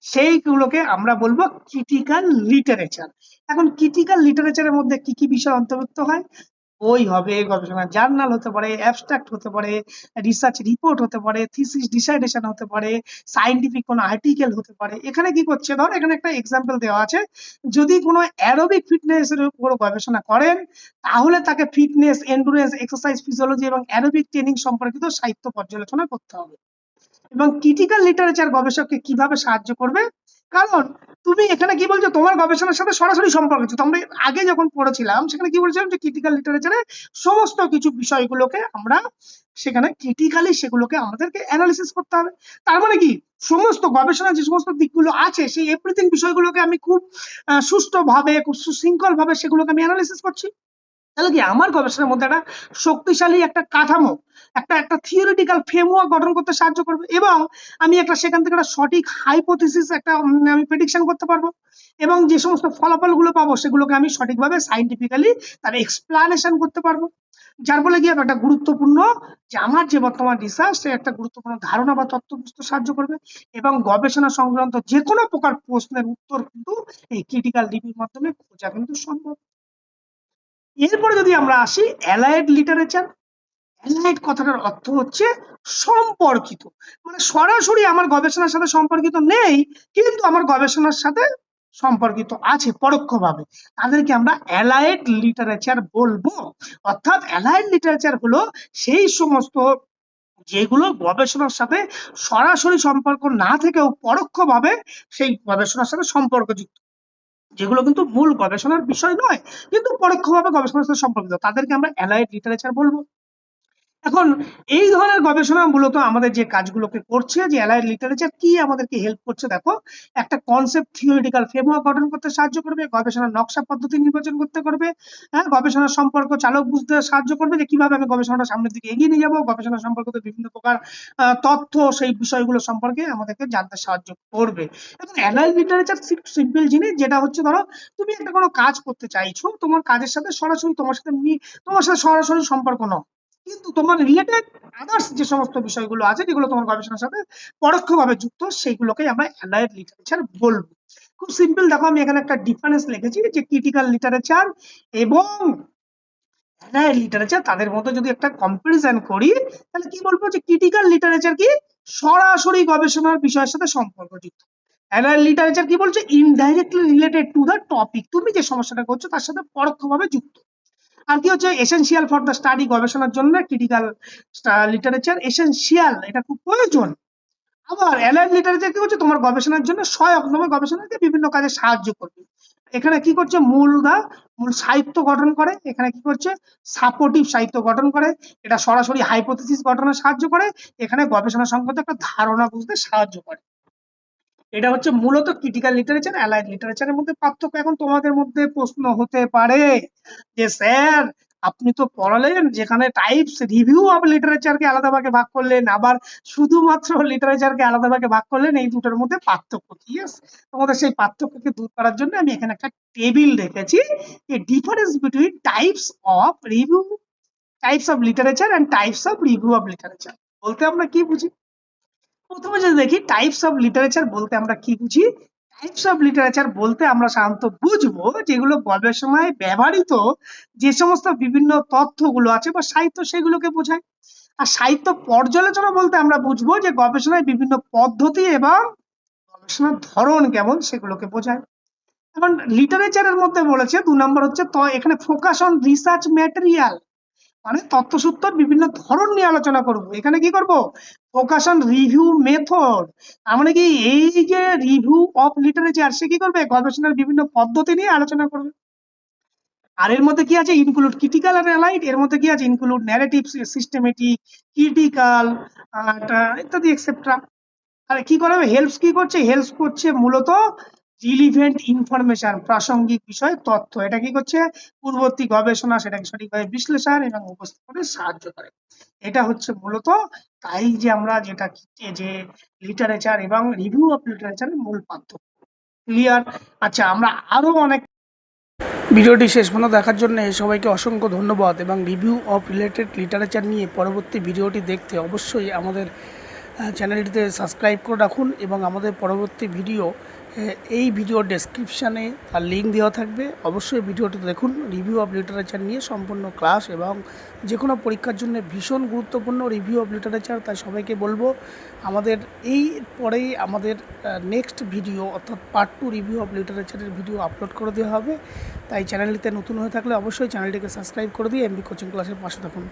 সেইগুলোকে আমরা বলবো ক্রিটিক্যাল লিটারেচার। এখন ক্রিটিক্যাল লিটারেচারের মধ্যে কি কি বিষয় অন্তর্ভুক্ত হয়? বই হবে, গবেষণা জার্নাল হতে পারে, অ্যাবস্ট্রাক্ট হতে পারে, রিসার্চ রিপোর্ট হতে পারে, থিসিস ডিসাইডেশন হতে পারে, সায়েন্টিফিক কোনো আর্টিকেল হতে পারে। এখানে কি করছে, ধর এখানে একটা এক্সাম্পল দেওয়া আছে, যদি কোনো অ্যারোবিক ফিটনেস এর উপর গবেষণা করেন, তাহলে তাকে ফিটনেস, এন্ডুরেন্স, এক্সারসাইজ ফিজিওলজি এবং অ্যারোবিক ট্রেনিং সম্পর্কিত সাহিত্য পর্যালোচনা করতে হবে। এবং ক্রিটিক্যাল লিটারেচার গবেষককে কিভাবে সাহায্য করবে? কারণ তুমি এখানে কি বলছো, তোমার গবেষণার সাথে সরাসরি সম্পর্কিত। আমরা আগে যখন পড়েছিলাম সেখানে কি বলছিলাম, যে ক্রিটিক্যাল লিটারেচারে সমস্ত কিছু বিষয়গুলোকে আমরা সেখানে ক্রিটিক্যালি সেগুলোকে আমাদেরকে অ্যানালিসিস করতে হবে। তার মানে কি, সমস্ত গবেষণার যে সমস্ত দিকগুলো আছে সেই এভরিথিং বিষয়গুলোকে আমি খুব সুষ্ঠুভাবে, খুব সুশৃঙ্খল ভাবে সেগুলোকে আমি অ্যানালিসিস করছি। তাহলে কি আমার গবেষণার মধ্যে একটা শক্তিশালী একটা কাঠামো, একটা একটা থিওরিটিক্যাল ফ্রেমওয়ার্ক গঠন করতে সাহায্য করবে, এবং আমি একটা সেখান থেকে একটা সঠিক হাইপোথিসিস একটা আমি প্রেডিকশন করতে পারবো, এবং যে সমস্ত ফলাফলগুলো পাবো সেগুলোকে আমি সঠিকভাবে সাইন্টিফিক্যালি তার এক্সপ্লানেশন করতে পারবো। যার ফলে কি হবে, একটা গুরুত্বপূর্ণ, যে আমার যে বর্তমান রিসার্চ সে একটা গুরুত্বপূর্ণ ধারণা বা তথ্য বুঝতে সাহায্য করবে, এবং গবেষণা সংক্রান্ত যে কোনো প্রকার প্রশ্নের উত্তর কিন্তু এই ক্রিটিক্যাল রিভিউর মাধ্যমে খোঁজা কিন্তু সম্ভব। এরপরে যদি আমরা আসি অ্যালাইড লিটারেচার, অ্যালাইড কথাটার অর্থ হচ্ছে সম্পর্কিত, মানে সরাসরি আমার গবেষণার সাথে সম্পর্কিত নেই, কিন্তু আমার গবেষণার সাথে সম্পর্কিত আছে পরোক্ষভাবে, তাদেরকে আমরা অ্যালাইড লিটারেচার বলবো। অর্থাৎ অ্যালাইড লিটারেচার হলো সেই সমস্ত যেগুলো গবেষণার সাথে সরাসরি সম্পর্ক না থেকেও পরোক্ষভাবে সেই গবেষণার সাথে সম্পর্কযুক্ত, যেগুলো কিন্তু মূল গবেষণার বিষয় নয় কিন্তু পরোক্ষভাবে গবেষণার সাথে সম্পর্কিত, তাদেরকে আমরা অ্যালাইড লিটারেচার বলবো। এখন এই ধরনের গবেষণা মূলত আমাদের যে কাজগুলোকে করছে, যে অ্যালাইড লিটারেচার কি আমাদেরকে হেল্প করছে, দেখো একটা কনসেপ্ট থিওরিটিক্যাল ফ্রেমওয়ার্ক গঠন করতে সাহায্য করবে, গবেষণার নকশা পদ্ধতি নির্বাচন করতে করবে, হ্যাঁ, গবেষণার সম্পর্ক চালক বুঝতে সাহায্য করবে, যে কিভাবে আমি গবেষণাটা সামনের দিকে এগিয়ে নিয়ে যাবো, গবেষণা সম্পর্কিত বিভিন্ন প্রকার তথ্য সেই বিষয়গুলো সম্পর্কে আমাদেরকে জানতে সাহায্য করবে। এখন অ্যালাইড লিটারেচার সিম্পল জিনিস, যেটা হচ্ছে ধরো তুমি একটা কোনো কাজ করতে চাইছো, তোমার কাজের সাথে সরাসরি তোমার সাথে সরাসরি সম্পর্ক নয়, কিন্তু তোমার রিলেটেড আদার্স যে সমস্ত বিষয়গুলো আছে যেগুলো তোমার গবেষণার সাথে পরোক্ষভাবে যুক্ত, সেইগুলোকে আমরা অ্যালাইড লিটারেচার বলবো। খুব সিম্পল, দেখো আমি এখানে একটা ডিফারেন্স লিখেছি, যে ক্রিটিক্যাল লিটারেচার এবং অ্যালাইড লিটারেচার, তাদের মধ্যে যদি একটা কম্পারিজন করি, তাহলে কি বলবো, যে ক্রিটিক্যাল লিটারেচার কি সরাসরি গবেষণার বিষয়ের সাথে সম্পর্কযুক্ত, অ্যালাইড লিটারেচার কি বলছে, indirectly related to the topic, তুমি যে সমস্যাটা করছো তার সাথে পরোক্ষভাবে যুক্ত। আর কি হচ্ছে, এসেনশিয়াল ফর দ্য স্টাডি, গবেষণার জন্য ক্রিটিক্যাল লিটারেচার এসেনশিয়াল, এটা খুব প্রয়োজন। আবার অ্যালাইড লিটারেচার কি হচ্ছে, তোমার গবেষণার জন্য সহায়ক, তোমার গবেষণাকে বিভিন্ন কাজে সাহায্য করবে। এখানে কি করছে, মূল সাহিত্য গঠন করে, এখানে কি করছে, সাপোর্টিভ সাহিত্য গঠন করে, এটা সরাসরি হাইপোথিসিস গঠনে সাহায্য করে, এখানে গবেষণা সংক্রান্ত একটা ধারণা বুঝতে সাহায্য করে। এটা হচ্ছে মূলত ক্রিটিক্যাল লিটারেচার অ্যালাইড লিটারেচারের মধ্যে পার্থক্য। এখন তোমাদের মধ্যে প্রশ্ন হতে পারে যে স্যার আপনি তো পড়ালেন যেখানে টাইপস রিভিউ অফ লিটারেচারকে আলাদা ভাগে ভাগ করলেন, আবার শুধুমাত্র লিটারেচারকে আলাদা ভাগে ভাগ করলেন। এই দুটোর মধ্যে পার্থক্য কি? Yes, তোমাদের সেই পার্থক্যকে দূর করার জন্য আমি এখানে একটা টেবিল রেখেছি, a difference between types of literature and types of review of literature বলতে আমরা কি বুঝি। প্রথমে যদি দেখি টাইপস অফ লিটারেচার বলতে আমরা কি বুঝি। টাইপস অফ লিটারেচার বলতে আমরা সাধারণত বুঝবো যেগুলো গবেষণায় ব্যবহৃত যে সমস্ত বিভিন্ন তথ্যগুলো আছে বা সাহিত্য, সেগুলোকে বোঝায়। আর সাহিত্য পর্যালোচনা বলতে আমরা বুঝবো যে গবেষণায় বিভিন্ন পদ্ধতি এবং গবেষণার ধরন কেমন সেগুলোকে বোঝায়। এখন লিটারেচারের মধ্যে বলেছে 2 নম্বর হচ্ছে তো এখানে ফোকাস অন রিসার্চ ম্যাটেরিয়াল, মানে তথ্যসূত্র বিভিন্ন ধরন নিয়ে আলোচনা করব। এখানে কি করব? ফোকাস অন রিভিউ মেথড, মানে কি এই যে রিভিউ অফ লিটারেচার, সে কি করবে? গবেষণার বিভিন্ন পদ্ধতি নিয়ে আলোচনা করবে। আর এর মধ্যে কি আছে? ইনক্লুড ক্রিটিক্যাল আর অ্যালাইড, এর মধ্যে কি আছে? ইনক্লুড ন্যারেটিভ, সিস্টেমেটিক, ক্রিটিক্যাল ইত্যাদি এক্সেট্রা। আর কি করে? হেল্পস কি করছে? হেল্পস করছে মূলত রিলিভেন্ট ইনফরমেশন, প্রাসঙ্গিক বিষয় তথ্য। এটা কি করছে? পূর্ববর্তী গবেষণা সেটাকে সঠিকভাবে বিশ্লেষণ এবং উপস্থাপনে সাহায্য করে। এটা হচ্ছে মূলত তাই যে আমরা যেটা যে লিটারেচার এবং রিভিউ অফ লিটারেচারের মূল পার্থক্য। ক্লিয়ার? আচ্ছা, আমরা আরো অনেক ভিডিওটি শেষ পর্যন্ত দেখার জন্য সবাইকে অসংখ্য ধন্যবাদ, এবং রিভিউ অফ রিলেটেড লিটারেচার নিয়ে পরবর্তী ভিডিওটি দেখতে অবশ্যই আমাদের চ্যানেলটিতে সাবস্ক্রাইব করে রাখুন, এবং আমাদের পরবর্তী ভিডিও এই ভিডিও ডেসক্রিপশানে তার লিঙ্ক দেওয়া থাকবে। অবশ্যই ভিডিওটি দেখুন। রিভিউ অফ লিটারেচার নিয়ে সম্পূর্ণ ক্লাস, এবং যে কোনো পরীক্ষার জন্য ভীষণ গুরুত্বপূর্ণ রিভিউ অফ লিটারেচার। তাই সবাইকে বলবো আমাদের এই পরেই আমাদের নেক্সট ভিডিও অর্থাৎ পার্ট 2 রিভিউ অফ লিটারেচারের ভিডিও আপলোড করে দেওয়া হবে। তাই চ্যানেলটিতে নতুন হয়ে থাকলে অবশ্যই চ্যানেলটিকে সাবস্ক্রাইব করে দিয়ে এমবি কোচিং ক্লাসের পাশে থাকুন।